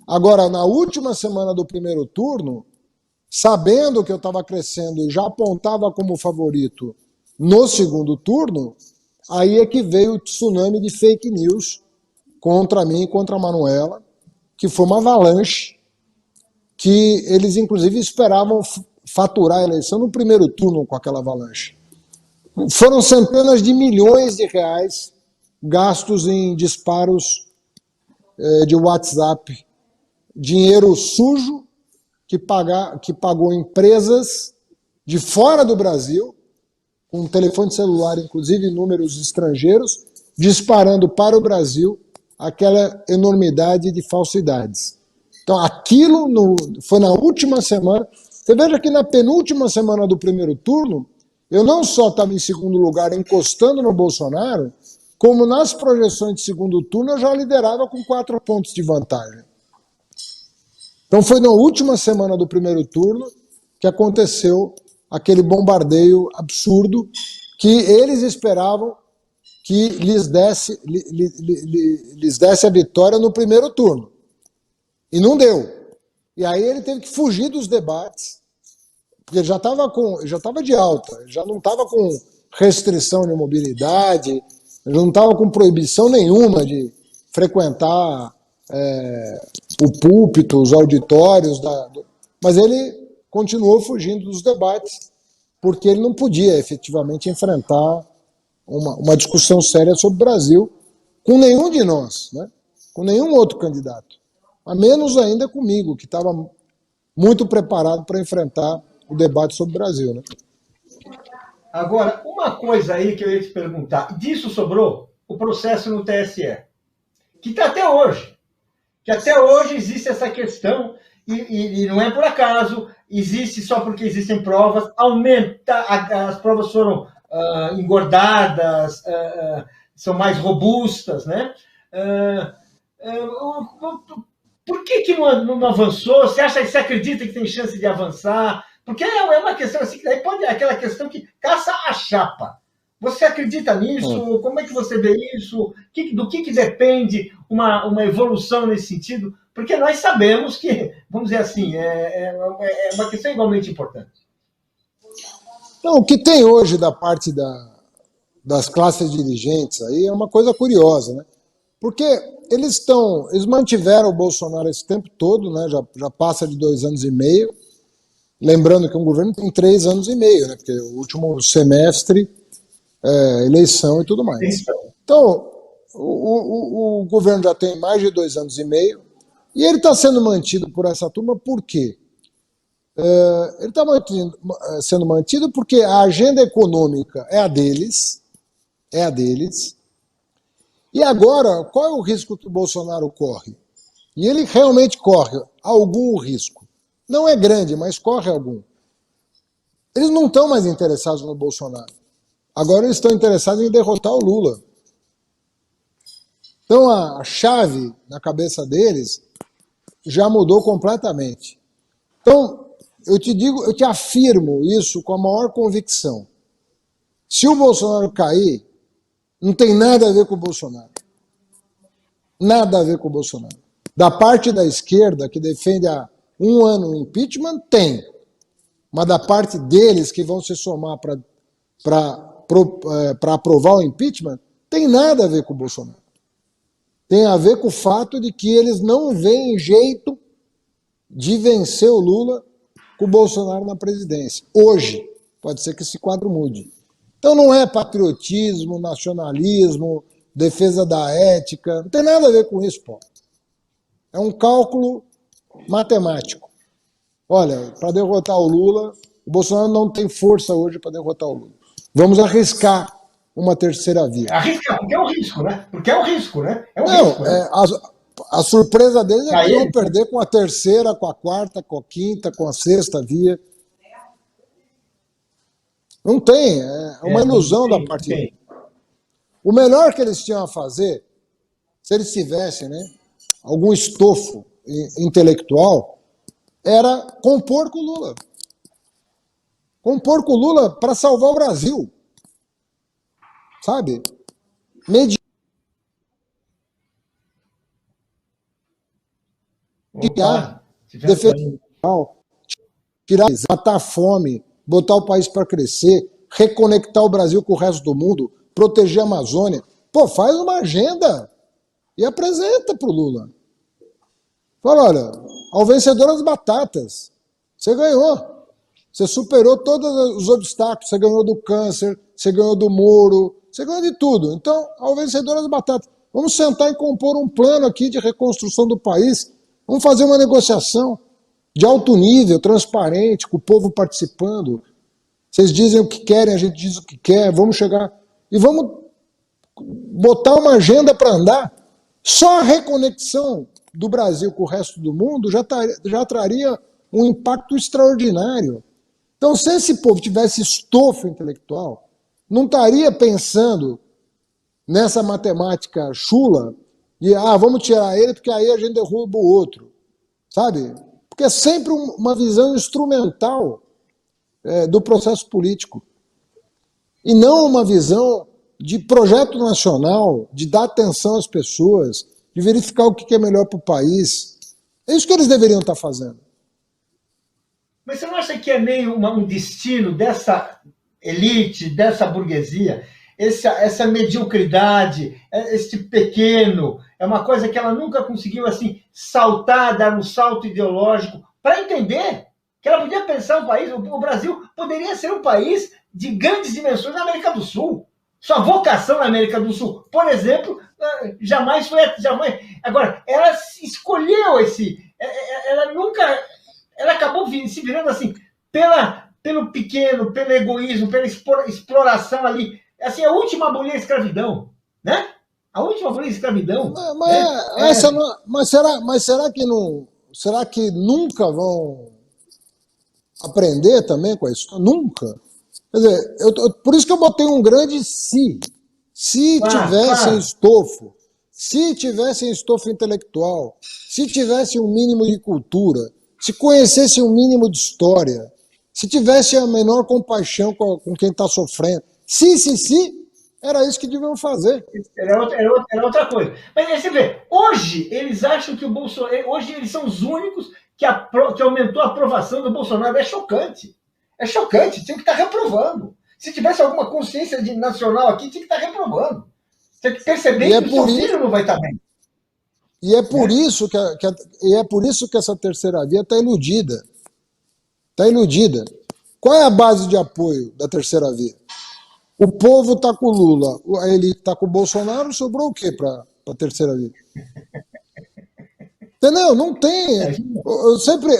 Agora, na última semana do primeiro turno, sabendo que eu estava crescendo e já apontava como favorito no segundo turno, aí é que veio o tsunami de fake news contra mim e contra a Manuela, que foi uma avalanche, que eles inclusive esperavam faturar a eleição no primeiro turno com aquela avalanche. Foram centenas de milhões de reais gastos em disparos de WhatsApp, dinheiro sujo que pagou empresas de fora do Brasil, com telefone celular, inclusive números estrangeiros, disparando para o Brasil aquela enormidade de falsidades. Então, aquilo foi na última semana. Você veja que na penúltima semana do primeiro turno, eu não só estava em segundo lugar encostando no Bolsonaro, como nas projeções de segundo turno eu já liderava com 4 pontos de vantagem. Então foi na última semana do primeiro turno que aconteceu aquele bombardeio absurdo que eles esperavam que lhes desse a vitória no primeiro turno. E não deu. E aí ele teve que fugir dos debates, porque ele já estava de alta, já não estava com restrição de mobilidade, já não estava com proibição nenhuma de frequentar o púlpito, os auditórios, mas ele continuou fugindo dos debates, porque ele não podia efetivamente enfrentar uma discussão séria sobre o Brasil com nenhum de nós, né? Com nenhum outro candidato, a menos ainda comigo, que estava muito preparado para enfrentar o debate sobre o Brasil, né? Agora, uma coisa aí que eu ia te perguntar, disso sobrou o processo no TSE, que está até hoje. Que até hoje existe essa questão, e não é por acaso, existe só porque existem provas, as provas foram engordadas, são mais robustas, né? Por que não avançou? Você acredita que tem chance de avançar? Porque é uma questão assim, daí pode aquela questão que caça a chapa. Você acredita nisso? Como é que você vê isso? Do que depende uma evolução nesse sentido? Porque nós sabemos que, vamos dizer assim, é uma questão igualmente importante. Não, o que tem hoje da parte das classes dirigentes aí é uma coisa curiosa, né? Porque eles mantiveram o Bolsonaro esse tempo todo, né? Já passa de 2 anos e meio. Lembrando que um governo tem 3 anos e meio, né? Porque o último semestre eleição e tudo mais. Então, o governo já tem mais de 2 anos e meio e ele está sendo mantido por essa turma por quê? Ele está sendo mantido porque a agenda econômica é a deles, e agora, qual é o risco que o Bolsonaro corre? E ele realmente corre algum risco. Não é grande, mas corre algum. Eles não estão mais interessados no Bolsonaro. Agora eles estão interessados em derrotar o Lula. Então a chave na cabeça deles já mudou completamente. Então, eu te afirmo isso com a maior convicção. Se o Bolsonaro cair, não tem nada a ver com o Bolsonaro. Nada a ver com o Bolsonaro. Da parte da esquerda, que defende há 1 ano o impeachment, tem. Mas da parte deles, que vão se somar para aprovar o impeachment, tem nada a ver com o Bolsonaro. Tem a ver com o fato de que eles não veem jeito de vencer o Lula com o Bolsonaro na presidência. Hoje, pode ser que esse quadro mude. Então não é patriotismo, nacionalismo, defesa da ética, não tem nada a ver com isso, pô. É um cálculo matemático. Olha, para derrotar o Lula, o Bolsonaro não tem força hoje para derrotar o Lula. Vamos arriscar uma terceira via. Arriscar, porque é um risco, né? Porque é um risco, né? É um não, risco. Né? A surpresa deles é que vão perder com a terceira, com a quarta, com a quinta, com a sexta via. Não tem, é uma ilusão da parte deles. O melhor que eles tinham a fazer, se eles tivessem, né, algum estofo intelectual, era compor com o Lula. Compor com o Lula para salvar o Brasil. Sabe? Mediar, defender, matar a fome, botar o país para crescer, reconectar o Brasil com o resto do mundo, proteger a Amazônia. Pô, faz uma agenda e apresenta para o Lula. Fala, olha, ao vencedor das batatas, você ganhou. Você superou todos os obstáculos, você ganhou do câncer, você ganhou do Moro, você ganhou de tudo. Então, ao vencedor das batatas. Vamos sentar e compor um plano aqui de reconstrução do país. Vamos fazer uma negociação de alto nível, transparente, com o povo participando. Vocês dizem o que querem, a gente diz o que quer, vamos chegar e vamos botar uma agenda para andar. Só a reconexão do Brasil com o resto do mundo já traria um impacto extraordinário. Então, se esse povo tivesse estofo intelectual, não estaria pensando nessa matemática chula de vamos tirar ele porque aí a gente derruba o outro, sabe? Porque é sempre uma visão instrumental do processo político e não uma visão de projeto nacional, de dar atenção às pessoas, de verificar o que é melhor para o país. É isso que eles deveriam estar fazendo. Mas você não acha que é meio um destino dessa elite, dessa burguesia, essa mediocridade, esse pequeno, é uma coisa que ela nunca conseguiu assim saltar, dar um salto ideológico para entender que ela podia pensar um país, o Brasil poderia ser um país de grandes dimensões na América do Sul. Sua vocação na América do Sul, por exemplo, jamais foi... Agora, ela escolheu ela acabou se virando assim, pelo pequeno, pelo egoísmo, pela exploração ali. Assim, a última abolir a escravidão, né? A última abolir a escravidão. Mas será que não... Será que nunca vão aprender também com isso? Nunca. Quer dizer, por isso que eu botei um grande se. Se tivessem estofo, se tivessem estofo intelectual, se tivessem um mínimo de cultura, se conhecessem um mínimo de história, se tivessem a menor compaixão com quem está sofrendo. Era isso que deviam fazer. Era outra coisa. Mas aí você vê, hoje eles acham que o Bolsonaro... Hoje eles são os únicos que aumentou a aprovação do Bolsonaro. É chocante. É chocante. Tinha que estar reprovando. Se tivesse alguma consciência nacional aqui, tinha que estar reprovando. Tem que perceber que o seu filho não vai estar bem. E é por isso que essa terceira via está iludida. Está iludida. Qual é a base de apoio da terceira via? O povo está com o Lula, a elite está com o Bolsonaro, sobrou o quê para a terceira via? Entendeu? Não tem. Eu sempre,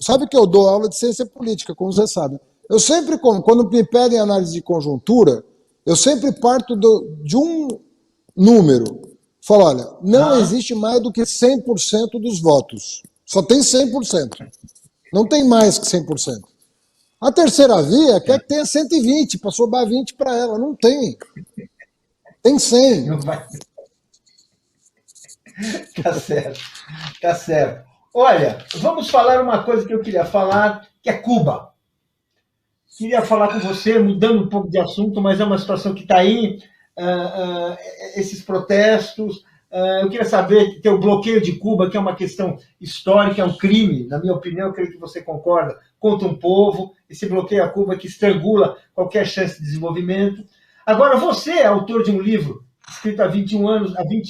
sabe que eu dou aula de ciência política, como você sabe. Eu sempre, quando me pedem análise de conjuntura, eu sempre parto de um número. Falo, olha, não existe mais do que 100% dos votos. Só tem 100%. Não tem mais que 100%. A terceira via quer que tenha 120, para sobrar 20 para ela. Não tem. Tem 100. Não vai. Tá certo. Tá certo. Olha, vamos falar uma coisa que eu queria falar, que é Cuba. Queria falar com você, mudando um pouco de assunto, mas é uma situação que está aí, esses protestos. Eu queria saber, tem o bloqueio de Cuba, que é uma questão histórica, é um crime, na minha opinião, eu creio que você concorda, contra um povo, esse bloqueio a Cuba que estrangula qualquer chance de desenvolvimento. Agora, você é autor de um livro escrito há 20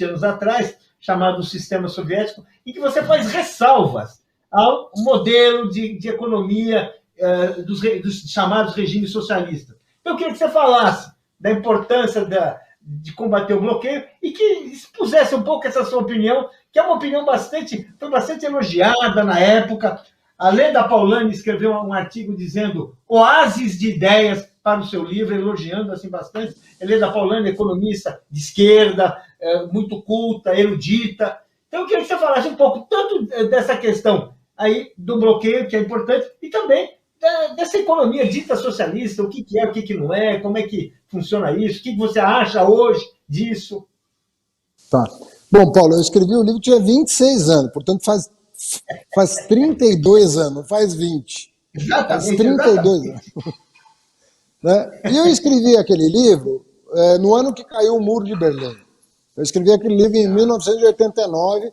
anos atrás, chamado O Sistema Soviético, e que você faz ressalvas ao modelo de economia dos chamados regimes socialistas. Então, eu queria que você falasse da importância de combater o bloqueio e que expusesse um pouco essa sua opinião, que é uma opinião foi bastante elogiada na época. A Leda Paulani escreveu um artigo dizendo oásis de ideias para o seu livro, elogiando assim bastante. A Leda Paulani, economista de esquerda, muito culta, erudita. Então, eu queria que você falasse um pouco tanto dessa questão aí do bloqueio, que é importante, e também dessa economia dita socialista, o que é, o que não é, como é que funciona isso, o que você acha hoje disso? Tá. Bom, Paulo, eu escrevi o livro, tinha 26 anos, portanto faz 32 anos, não faz 20. Exatamente. Faz 32 anos. Né? E eu escrevi aquele livro no ano que caiu o Muro de Berlim. Eu escrevi aquele livro em 1989,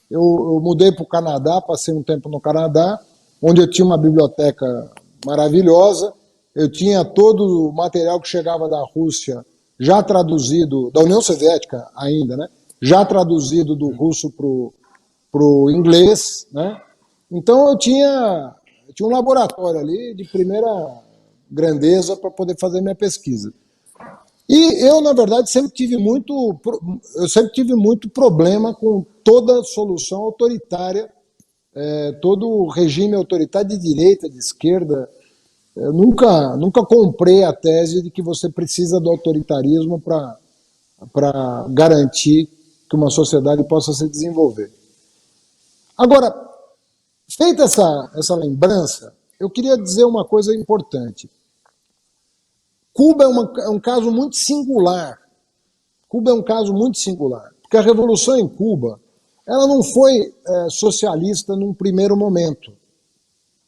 eu mudei para o Canadá, passei um tempo no Canadá, onde eu tinha uma biblioteca maravilhosa, eu tinha todo o material que chegava da Rússia já traduzido, da União Soviética ainda, né? Já traduzido do russo para o inglês, né? Então eu tinha um laboratório ali de primeira grandeza para poder fazer minha pesquisa. E eu, na verdade, sempre tive muito problema com toda solução autoritária, todo regime autoritário de direita, de esquerda. Eu nunca comprei a tese de que você precisa do autoritarismo para garantir que uma sociedade possa se desenvolver. Agora, feita essa lembrança, eu queria dizer uma coisa importante. Cuba é um caso muito singular. Cuba é um caso muito singular, porque a revolução em Cuba, ela não foi socialista num primeiro momento.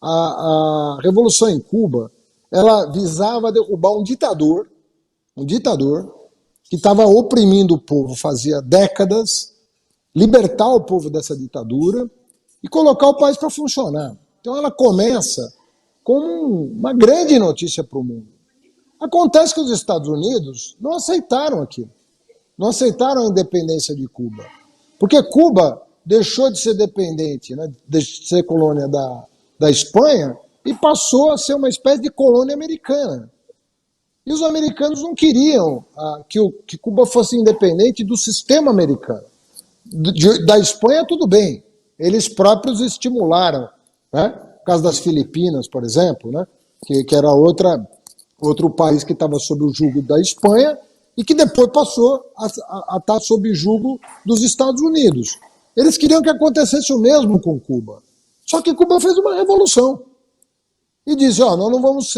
A revolução em Cuba, ela visava derrubar um ditador que estava oprimindo o povo fazia décadas, libertar o povo dessa ditadura e colocar o país para funcionar. Então ela começa como uma grande notícia para o mundo. Acontece que os Estados Unidos não aceitaram aquilo. Não aceitaram a independência de Cuba. Porque Cuba deixou de ser dependente, né, de ser colônia da Espanha, e passou a ser uma espécie de colônia americana. E os americanos não queriam que Cuba fosse independente do sistema americano. Da Espanha, tudo bem. Eles próprios estimularam, né? No caso das Filipinas, por exemplo, né? Que era outro país que estava sob o jugo da Espanha e que depois passou a estar sob o jugo dos Estados Unidos. Eles queriam que acontecesse o mesmo com Cuba. Só que Cuba fez uma revolução e disse, nós não vamos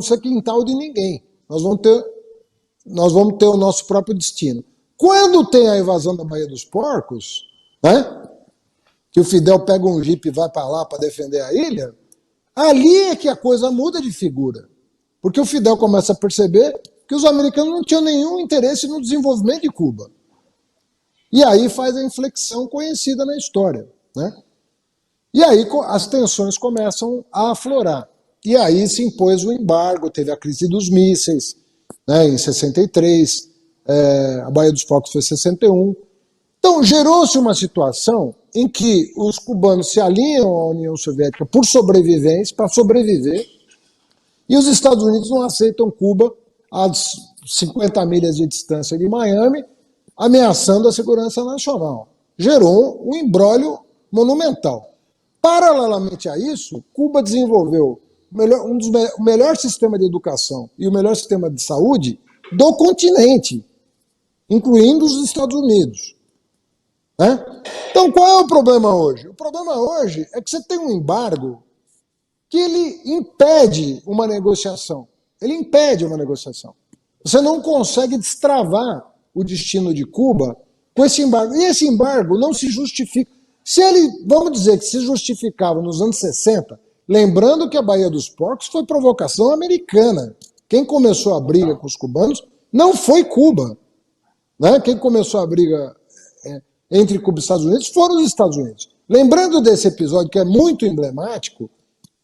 ser quintal de ninguém, nós vamos ter o nosso próprio destino. Quando tem a invasão da Baía dos Porcos, né, que o Fidel pega um jipe e vai para lá para defender a ilha, ali é que a coisa muda de figura. Porque o Fidel começa a perceber que os americanos não tinham nenhum interesse no desenvolvimento de Cuba. E aí faz a inflexão conhecida na história, né? E aí as tensões começam a aflorar. E aí se impôs o embargo, teve a crise dos mísseis, né, em 63, a Baía dos Porcos foi em 61. Então gerou-se uma situação em que os cubanos se alinham à União Soviética por sobrevivência, para sobreviver, e os Estados Unidos não aceitam Cuba a 50 milhas de distância de Miami, ameaçando a segurança nacional. Gerou um imbróglio monumental. Paralelamente a isso, Cuba desenvolveu o melhor sistema de educação e o melhor sistema de saúde do continente, incluindo os Estados Unidos. Né? Então, qual é o problema hoje? O problema hoje é que você tem um embargo que ele impede uma negociação. Ele impede uma negociação. Você não consegue destravar o destino de Cuba com esse embargo. E esse embargo não se justifica. Se ele, vamos dizer que se justificava nos anos 60, lembrando que a Baía dos Porcos foi provocação americana. Quem começou a briga com os cubanos não foi Cuba. Né? Quem começou a briga entre Cuba e Estados Unidos foram os Estados Unidos. Lembrando desse episódio que é muito emblemático,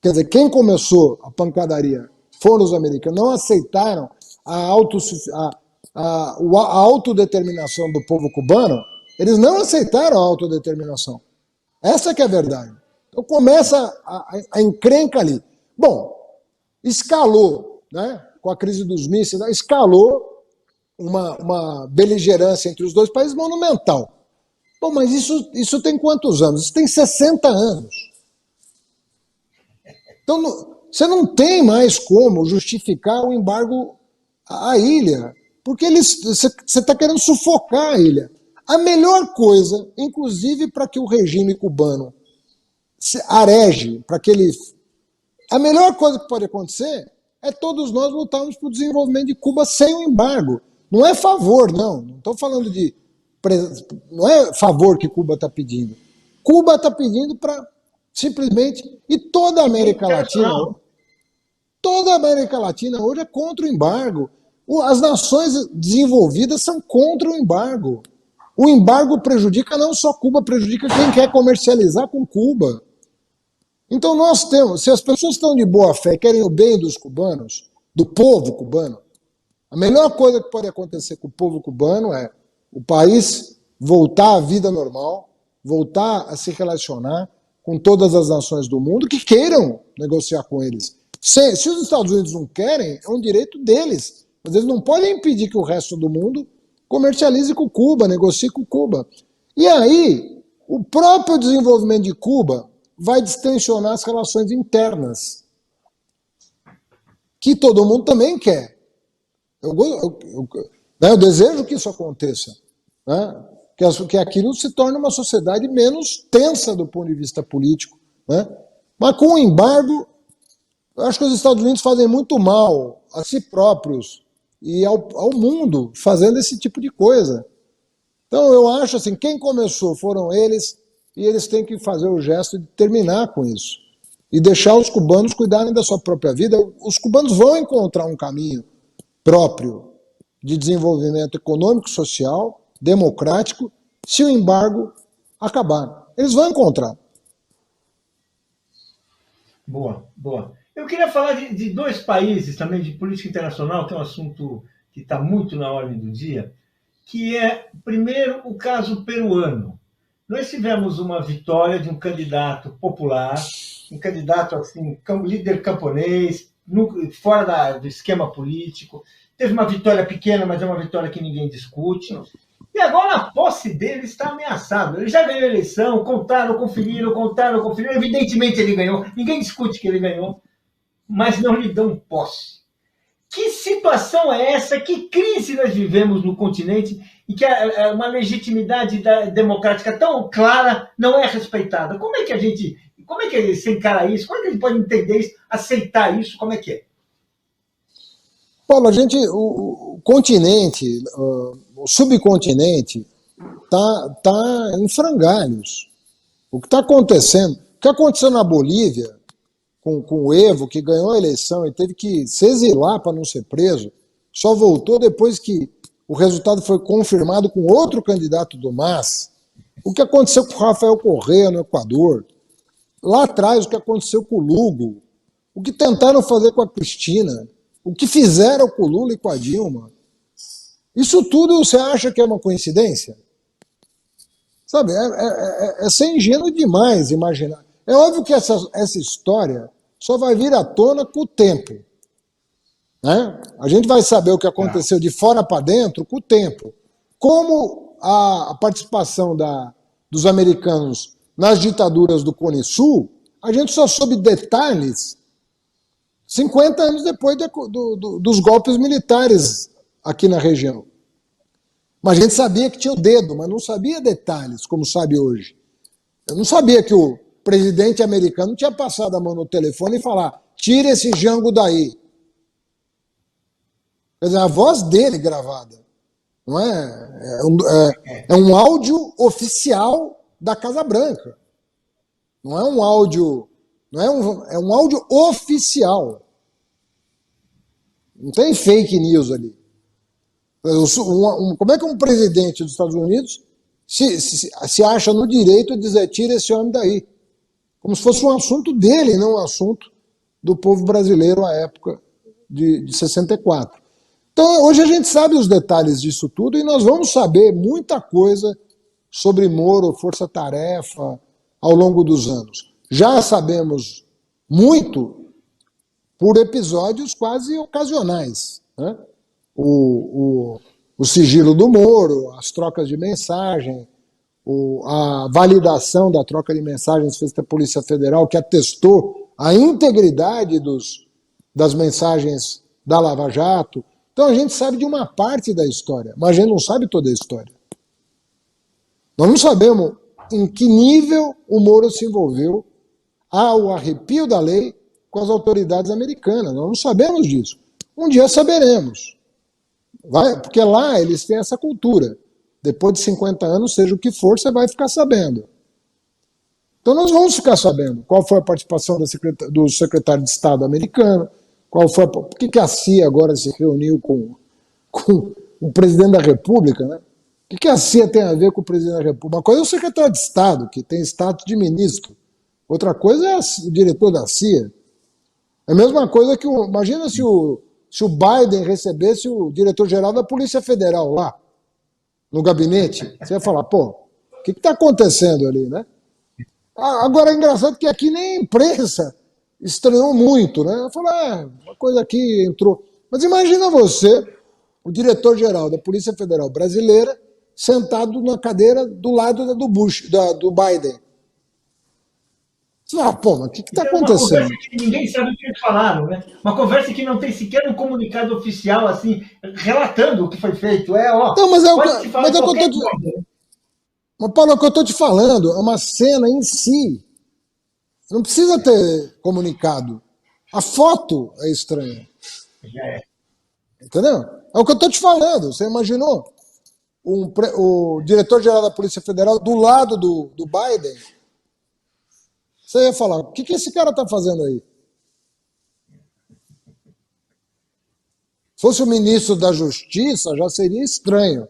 quer dizer, quem começou a pancadaria foram os americanos, não aceitaram a autodeterminação do povo cubano, eles não aceitaram a autodeterminação. Essa que é a verdade. Então começa a encrenca ali. Bom, escalou, né, com a crise dos mísseis, escalou uma beligerância entre os dois países monumental. Bom, mas isso tem quantos anos? Isso tem 60 anos. Então, você não tem mais como justificar o embargo à ilha, porque você está querendo sufocar a ilha. A melhor coisa, inclusive para que o regime cubano se areje, a melhor coisa que pode acontecer é todos nós lutarmos para o desenvolvimento de Cuba sem o embargo. Não é favor, não estou falando não é favor que Cuba está pedindo. Cuba está pedindo para simplesmente, e toda a América Latina hoje é contra o embargo. As nações desenvolvidas são contra o embargo. O embargo prejudica não só Cuba, prejudica quem quer comercializar com Cuba. Então nós temos, se as pessoas estão de boa fé, querem o bem dos cubanos, do povo cubano, a melhor coisa que pode acontecer com o povo cubano é o país voltar à vida normal, voltar a se relacionar com todas as nações do mundo que queiram negociar com eles. Se os Estados Unidos não querem, é um direito deles. Mas eles não podem impedir que o resto do mundo comercialize com Cuba, negocie com Cuba. E aí, o próprio desenvolvimento de Cuba vai distensionar as relações internas, que todo mundo também quer. Eu desejo que isso aconteça, né? Que aquilo se torne uma sociedade menos tensa do ponto de vista político, né? Mas com o embargo, eu acho que os Estados Unidos fazem muito mal a si próprios e ao mundo fazendo esse tipo de coisa. Então eu acho assim, quem começou foram eles, e eles têm que fazer o gesto de terminar com isso e deixar os cubanos cuidarem da sua própria vida. Os cubanos vão encontrar um caminho próprio de desenvolvimento econômico, social, democrático, se o embargo acabar. Eles vão encontrar. Boa, boa. Eu queria falar de dois países também, de política internacional, que é um assunto que está muito na ordem do dia, que é, primeiro, o caso peruano. Nós tivemos uma vitória de um candidato popular, um candidato assim, líder camponês, fora do esquema político. Teve uma vitória pequena, mas é uma vitória que ninguém discute. E agora a posse dele está ameaçada. Ele já ganhou a eleição, contaram, conferiram. Evidentemente ele ganhou. Ninguém discute que ele ganhou, mas não lhe dão posse. Que situação é essa? Que crise nós vivemos no continente e que uma legitimidade democrática tão clara não é respeitada? Como é que se encara isso? Como é que a gente pode entender isso, aceitar isso? Como é que é? Paulo, o continente, o subcontinente tá em frangalhos. O que está acontecendo? O que aconteceu na Bolívia com o Evo, que ganhou a eleição e teve que se exilar para não ser preso, só voltou depois que o resultado foi confirmado com outro candidato do MAS. O que aconteceu com o Rafael Correa no Equador? Lá atrás, o que aconteceu com o Lugo? O que tentaram fazer com a Cristina? O que fizeram com o Lula e com a Dilma? Isso tudo você acha que é uma coincidência? Sabe, é ser ingênuo demais imaginar. É óbvio que essa história só vai vir à tona com o tempo, né? A gente vai saber o que aconteceu de fora para dentro com o tempo. Como a participação dos americanos nas ditaduras do Cone Sul, a gente só soube detalhes 50 anos depois dos golpes militares aqui na região. Mas a gente sabia que tinha o dedo, mas não sabia detalhes, como sabe hoje. Eu não sabia que o presidente americano tinha passado a mão no telefone e falar: tira esse Jango daí. Quer dizer, a voz dele gravada. Não é? É um áudio oficial da Casa Branca. Não é um áudio. É um áudio oficial. Não tem fake news ali. Como é que um presidente dos Estados Unidos se acha no direito de dizer: tira esse homem daí? Como se fosse um assunto dele, não um assunto do povo brasileiro à época de 64. Então, hoje a gente sabe os detalhes disso tudo e nós vamos saber muita coisa sobre Moro, Força Tarefa, ao longo dos anos. Já sabemos muito por episódios quase ocasionais, né? O sigilo do Moro, as trocas de mensagem, a validação da troca de mensagens feita pela Polícia Federal, que atestou a integridade das mensagens da Lava Jato. Então a gente sabe de uma parte da história, mas a gente não sabe toda a história. Nós não sabemos em que nível o Moro se envolveu ao arrepio da lei com as autoridades americanas. Nós não sabemos disso. Um dia saberemos. Porque lá eles têm essa cultura. Depois de 50 anos, seja o que for, você vai ficar sabendo. Então nós vamos ficar sabendo qual foi a participação do secretário de Estado americano, por que a CIA agora se reuniu com o presidente da República, né? O que a CIA tem a ver com o presidente da República? Uma coisa é o secretário de Estado, que tem status de ministro. Outra coisa é o diretor da CIA. É a mesma coisa que imagina se o Biden recebesse o diretor-geral da Polícia Federal lá, no gabinete. Você ia falar, pô, o que está acontecendo ali, né? Agora é engraçado que aqui nem a imprensa estranhou muito, né? Eu falei, uma coisa aqui entrou. Mas imagina você o diretor-geral da Polícia Federal Brasileira sentado na cadeira do lado do Bush, do Biden. Pô, mas o que está acontecendo? Uma conversa que ninguém sabe o que eles falaram, né? Uma conversa que não tem sequer um comunicado oficial, assim, relatando o que foi feito. Não, mas mas, Paulo, é o que eu estou te falando, é uma cena em si. Não precisa ter comunicado. A foto é estranha. Entendeu? É o que eu estou te falando. Você imaginou o diretor-geral da Polícia Federal do lado do Biden? Você ia falar, o que esse cara está fazendo aí? Se fosse o ministro da Justiça, já seria estranho.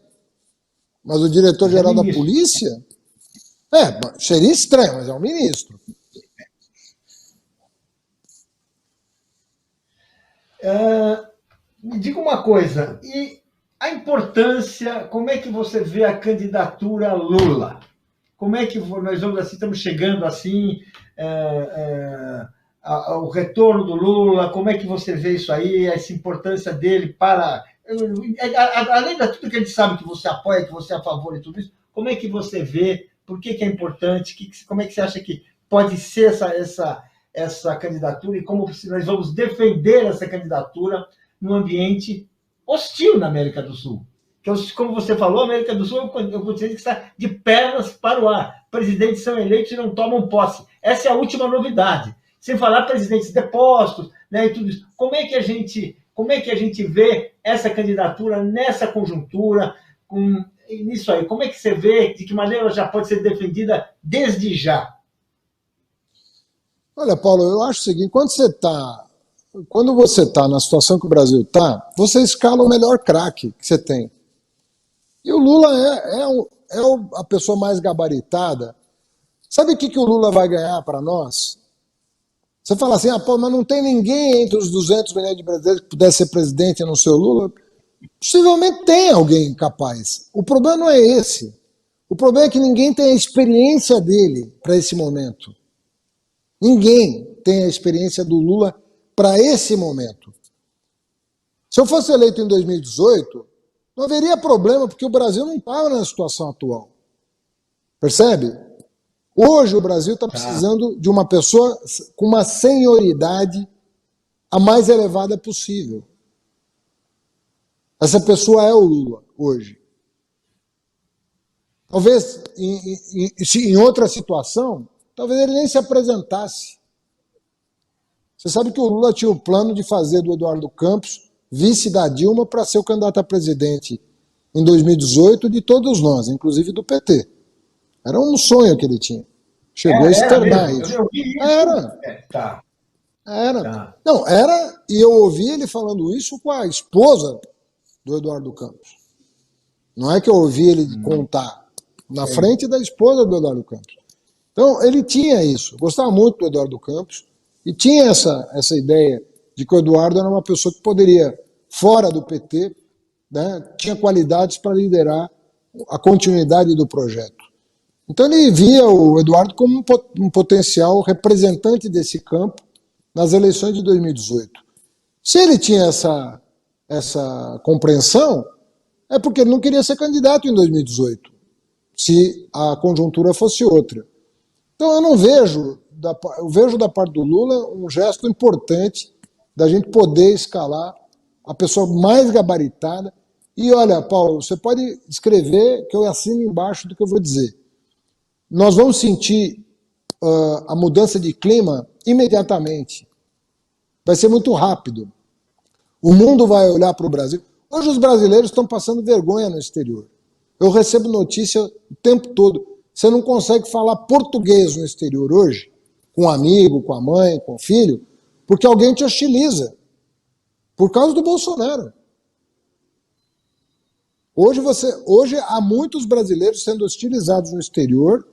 Mas o diretor-geral da polícia? Seria estranho, mas é um ministro. Me diga uma coisa, e a importância, como é que você vê a candidatura Lula? Como é que nós vamos assim, estamos chegando assim, ao retorno do Lula, como é que você vê isso aí, essa importância dele para... Além de tudo que a gente sabe que você apoia, que você é a favor e tudo isso, como é que você vê, por que é importante, como é que você acha que pode ser essa candidatura e como nós vamos defender essa candidatura num ambiente hostil na América do Sul? Que, como você falou, a América do Sul eu vou dizer que está de pernas para o ar. Presidentes são eleitos e não tomam posse. Essa é a última novidade. Sem falar presidentes depostos, né, e tudo isso. Como é que a gente vê essa candidatura nessa conjuntura, nisso aí? Como é que você vê, de que maneira ela já pode ser defendida desde já? Olha, Paulo, eu acho o seguinte, quando você está na situação que o Brasil está, você escala o melhor craque que você tem. E o Lula é a pessoa mais gabaritada. Sabe o que o Lula vai ganhar para nós? Você fala assim, pô, mas não tem ninguém entre os 200 milhões de brasileiros que pudesse ser presidente e não ser o Lula? Possivelmente tem alguém capaz. O problema não é esse. O problema é que ninguém tem a experiência dele para esse momento. Ninguém tem a experiência do Lula para esse momento. Se eu fosse eleito em 2018, não haveria problema, porque o Brasil não estava na situação atual. Percebe? Hoje o Brasil está precisando de uma pessoa com uma senioridade a mais elevada possível. Essa pessoa é o Lula, hoje. Talvez, em outra situação, talvez ele nem se apresentasse. Você sabe que o Lula tinha o plano de fazer do Eduardo Campos vice da Dilma para ser o candidato a presidente em 2018 de todos nós, inclusive do PT. Era um sonho que ele tinha. Chegou a externar isso. Eu vi isso. Era. Não, era, e eu ouvi ele falando isso com a esposa do Eduardo Campos. Não é que eu ouvi ele contar na frente da esposa do Eduardo Campos. Então, ele tinha isso. Gostava muito do Eduardo Campos e tinha essa ideia de que o Eduardo era uma pessoa que poderia, fora do PT, né, tinha qualidades para liderar a continuidade do projeto. Então ele via o Eduardo como um potencial representante desse campo nas eleições de 2018. Se ele tinha essa compreensão, é porque ele não queria ser candidato em 2018, se a conjuntura fosse outra. Então eu vejo da parte do Lula um gesto importante da gente poder escalar a pessoa mais gabaritada. E olha, Paulo, você pode escrever que eu assino embaixo do que eu vou dizer. Nós vamos sentir a mudança de clima imediatamente. Vai ser muito rápido. O mundo vai olhar para o Brasil. Hoje os brasileiros estão passando vergonha no exterior. Eu recebo notícia o tempo todo. Você não consegue falar português no exterior hoje, com um amigo, com a mãe, com o filho, porque alguém te hostiliza. Por causa do Bolsonaro. Hoje há muitos brasileiros sendo hostilizados no exterior,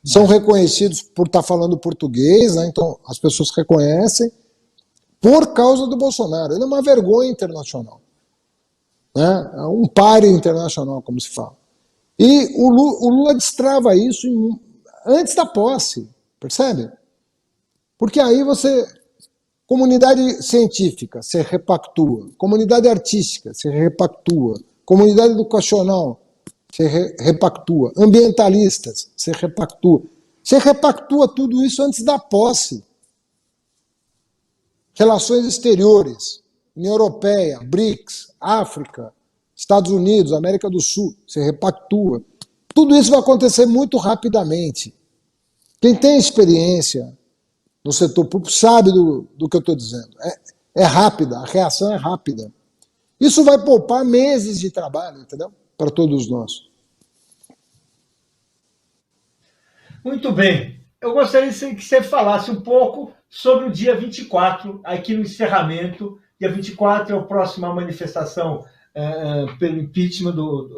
são reconhecidos por estar falando português, né? Então as pessoas reconhecem, por causa do Bolsonaro. Ele é uma vergonha internacional. Né? É um páreo internacional, como se fala. E o Lula destrava isso antes da posse, percebe? Porque aí você Comunidade científica, se repactua. Comunidade artística, se repactua. Comunidade educacional, se repactua. Ambientalistas, se repactua. Se repactua tudo isso antes da posse. Relações exteriores, União Europeia, BRICS, África, Estados Unidos, América do Sul, se repactua. Tudo isso vai acontecer muito rapidamente. Quem tem experiência no setor público sabe do que eu estou dizendo. É rápida, a reação é rápida. Isso vai poupar meses de trabalho, entendeu? Para todos nós. Muito bem. Eu gostaria que você falasse um pouco sobre o dia 24, aqui no encerramento. Dia 24 é a próxima manifestação pelo impeachment do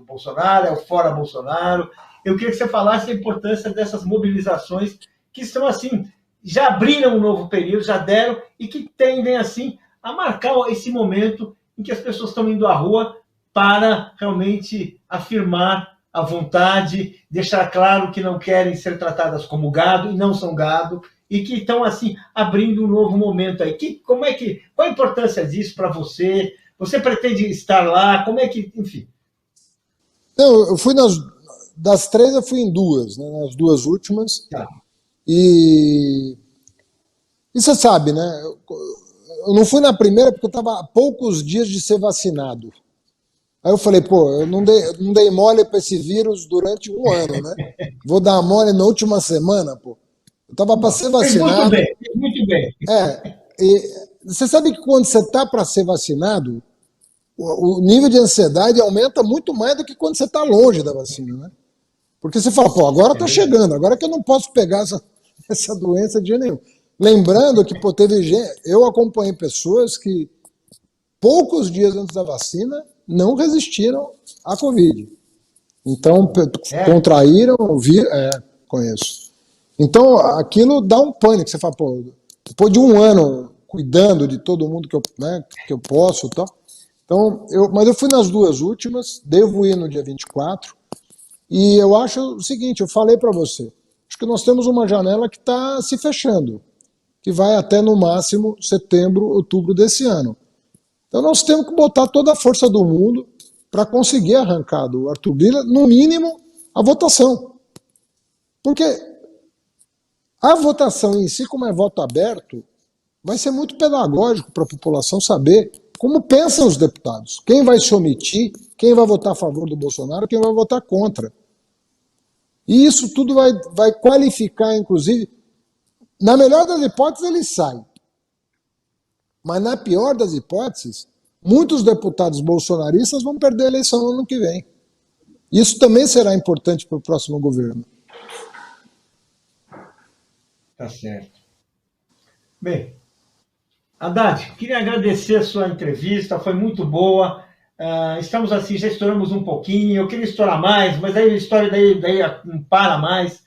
Bolsonaro, é o Fora Bolsonaro. Eu queria que você falasse a importância dessas mobilizações que estão, assim, já abriram um novo período, já deram, e que tendem, assim, a marcar esse momento em que as pessoas estão indo à rua para realmente afirmar a vontade, deixar claro que não querem ser tratadas como gado e não são gado, e que estão, assim, abrindo um novo momento aí. Qual a importância disso para você? Você pretende estar lá? Como é que, enfim... Não, eu fui das 3, eu fui em 2, né, nas 2 últimas. Tá. E você sabe, né? Eu não fui na primeira porque eu estava há poucos dias de ser vacinado. Aí eu falei, pô, eu não dei mole para esse vírus durante um ano, né? Vou dar mole na última semana, pô. Eu estava para ser vacinado. Muito bem. E você sabe que quando você está para ser vacinado, o nível de ansiedade aumenta muito mais do que quando você está longe da vacina, né? Porque você fala, pô, agora está chegando, agora que eu não posso pegar essa doença de jeito nenhum. Lembrando que, pô, eu acompanhei pessoas que poucos dias antes da vacina não resistiram à Covid. Então, contraíram, conheço. Então, aquilo dá um pânico. Você fala, pô, depois de um ano cuidando de todo mundo que eu posso e tal. Então, mas eu fui nas 2 últimas, devo ir no dia 24, e eu acho o seguinte, eu falei para você, acho que nós temos uma janela que está se fechando, que vai até no máximo setembro, outubro desse ano. Então nós temos que botar toda a força do mundo para conseguir arrancar do Arthur Lira, no mínimo, a votação. Porque a votação em si, como é voto aberto, vai ser muito pedagógico para a população saber como pensam os deputados. Quem vai se omitir, quem vai votar a favor do Bolsonaro, quem vai votar contra. E isso tudo vai qualificar, inclusive, na melhor das hipóteses ele sai. Mas na pior das hipóteses, muitos deputados bolsonaristas vão perder a eleição no ano que vem. Isso também será importante para o próximo governo. Tá certo. Bem, Haddad, queria agradecer a sua entrevista, foi muito boa. Estamos assim, já estouramos um pouquinho, eu queria estourar mais, mas aí a história daí não para mais.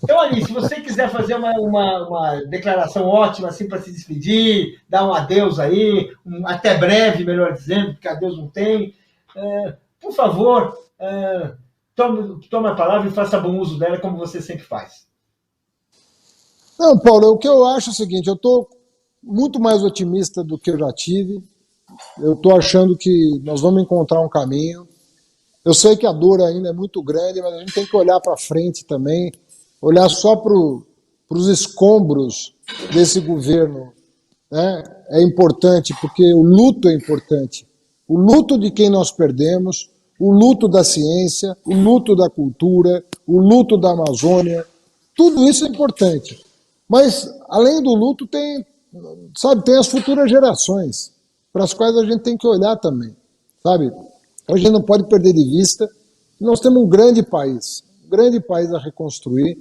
Então, Ali, se você quiser fazer uma declaração ótima assim para se despedir, dar um adeus aí, até breve, melhor dizendo, porque adeus não tem, por favor, tome a palavra e faça bom uso dela como você sempre faz. Não, Paulo, o que eu acho é o seguinte, eu estou muito mais otimista do que eu já tive, eu estou achando que nós vamos encontrar um caminho. Eu sei que a dor ainda é muito grande, mas a gente tem que olhar para frente também, olhar só para os escombros desse governo, né? É importante, porque o luto é importante. O luto de quem nós perdemos, o luto da ciência, o luto da cultura, o luto da Amazônia, tudo isso é importante. Mas, além do luto, tem as futuras gerações, para as quais a gente tem que olhar também, sabe? A gente não pode perder de vista que nós temos um grande país a reconstruir.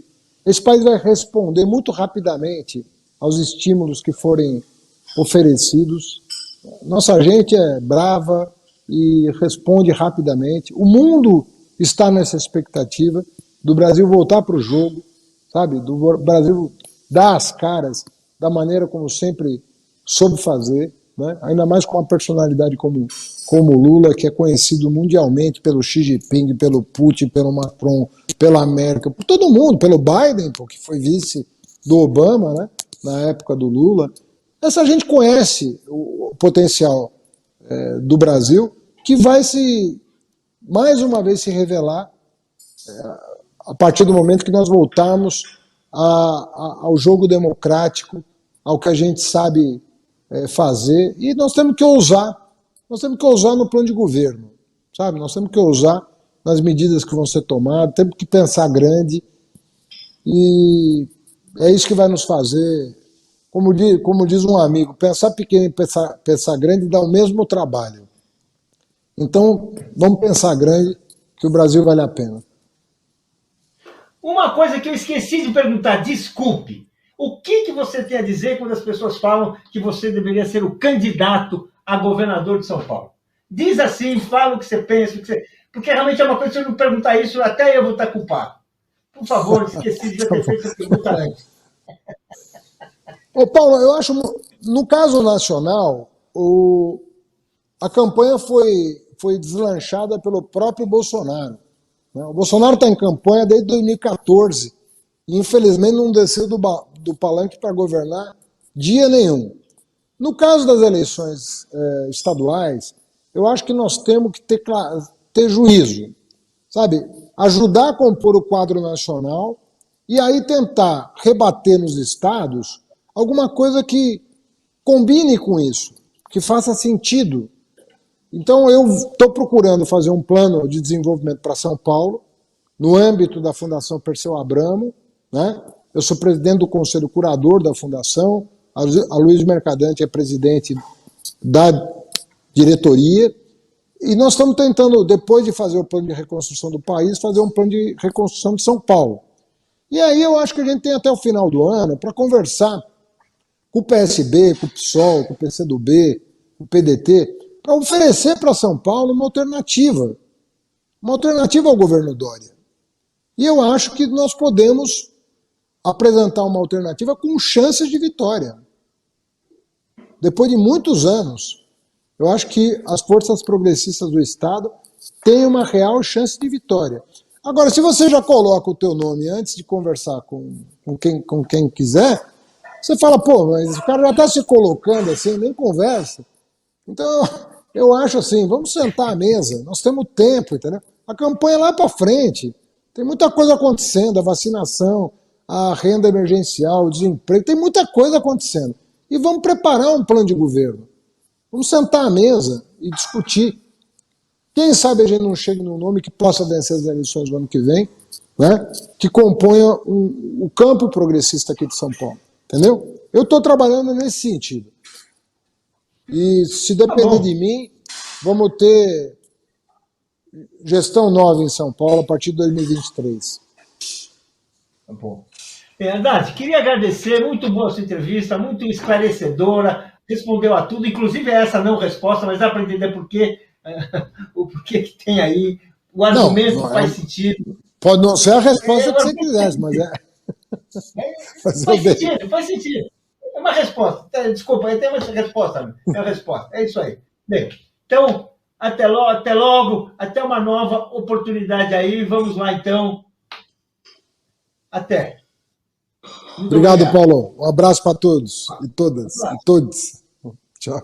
Esse país vai responder muito rapidamente aos estímulos que forem oferecidos. Nossa gente é brava e responde rapidamente. O mundo está nessa expectativa do Brasil voltar para o jogo, sabe? Do Brasil dar as caras da maneira como sempre soube fazer, né? Ainda mais com uma personalidade como o Lula, que é conhecido mundialmente pelo Xi Jinping, pelo Putin, pelo Macron, pela América, por todo mundo, pelo Biden, que foi vice do Obama, né? na época do Lula. Essa gente conhece o potencial do Brasil, que vai mais uma vez se revelar a partir do momento que nós voltarmos ao jogo democrático, ao que a gente sabe fazer, e nós temos que ousar no plano de governo, sabe? Nós temos que ousar nas medidas que vão ser tomadas, temos que pensar grande, e é isso que vai nos fazer, como diz um amigo, pensar pequeno e pensar grande dá o mesmo trabalho. Então, vamos pensar grande, que o Brasil vale a pena. Uma coisa que eu esqueci de perguntar, desculpe. O que você tem a dizer quando as pessoas falam que você deveria ser o candidato a governador de São Paulo? Diz assim, fala o que você pensa, porque realmente é uma coisa, se eu não perguntar isso, até eu vou estar culpado. Por favor, esqueci de ter feito essa pergunta antes. Ô Paulo, eu acho, no caso nacional, a campanha foi deslanchada pelo próprio Bolsonaro. O Bolsonaro está em campanha desde 2014 e, infelizmente, não desceu do palanque para governar dia nenhum. No caso das eleições estaduais, eu acho que nós temos que ter juízo, sabe? Ajudar a compor o quadro nacional e aí tentar rebater nos estados alguma coisa que combine com isso, que faça sentido. Então, eu estou procurando fazer um plano de desenvolvimento para São Paulo, no âmbito da Fundação Perseu Abramo, né? Eu sou presidente do Conselho Curador da Fundação, a Luiz Mercadante é presidente da diretoria, e nós estamos tentando, depois de fazer o plano de reconstrução do país, fazer um plano de reconstrução de São Paulo. E aí eu acho que a gente tem até o final do ano para conversar com o PSB, com o PSOL, com o PCdoB, com o PDT, para oferecer para São Paulo uma alternativa ao governo Dória. E eu acho que nós podemos apresentar uma alternativa com chances de vitória. Depois de muitos anos, eu acho que as forças progressistas do Estado têm uma real chance de vitória. Agora, se você já coloca o teu nome antes de conversar com quem quiser, você fala, pô, mas o cara já está se colocando assim, nem conversa. Então, eu acho assim, vamos sentar à mesa, nós temos tempo, entendeu? A campanha é lá para frente, tem muita coisa acontecendo, a vacinação, a renda emergencial, o desemprego, tem muita coisa acontecendo. E vamos preparar um plano de governo. Vamos sentar à mesa e discutir. Quem sabe a gente não chega num nome que possa vencer as eleições do ano que vem, né? Que componha o campo progressista aqui de São Paulo. Entendeu? Eu estou trabalhando nesse sentido. E se depender de mim, vamos ter gestão nova em São Paulo a partir de 2023. Tá bom. Haddad, queria agradecer, muito boa a sua entrevista, muito esclarecedora, respondeu a tudo, inclusive essa não resposta, mas dá para entender o porquê que tem aí, o argumento faz sentido. Pode não ser a resposta que você quisesse, mas faz sentido. É uma resposta. Desculpa, tem uma resposta. É uma resposta. É isso aí. Bem, então, até logo, até uma nova oportunidade aí. Vamos lá, então. Até. Muito obrigado, Paulo. Um abraço para todos e todas e todos. Tchau.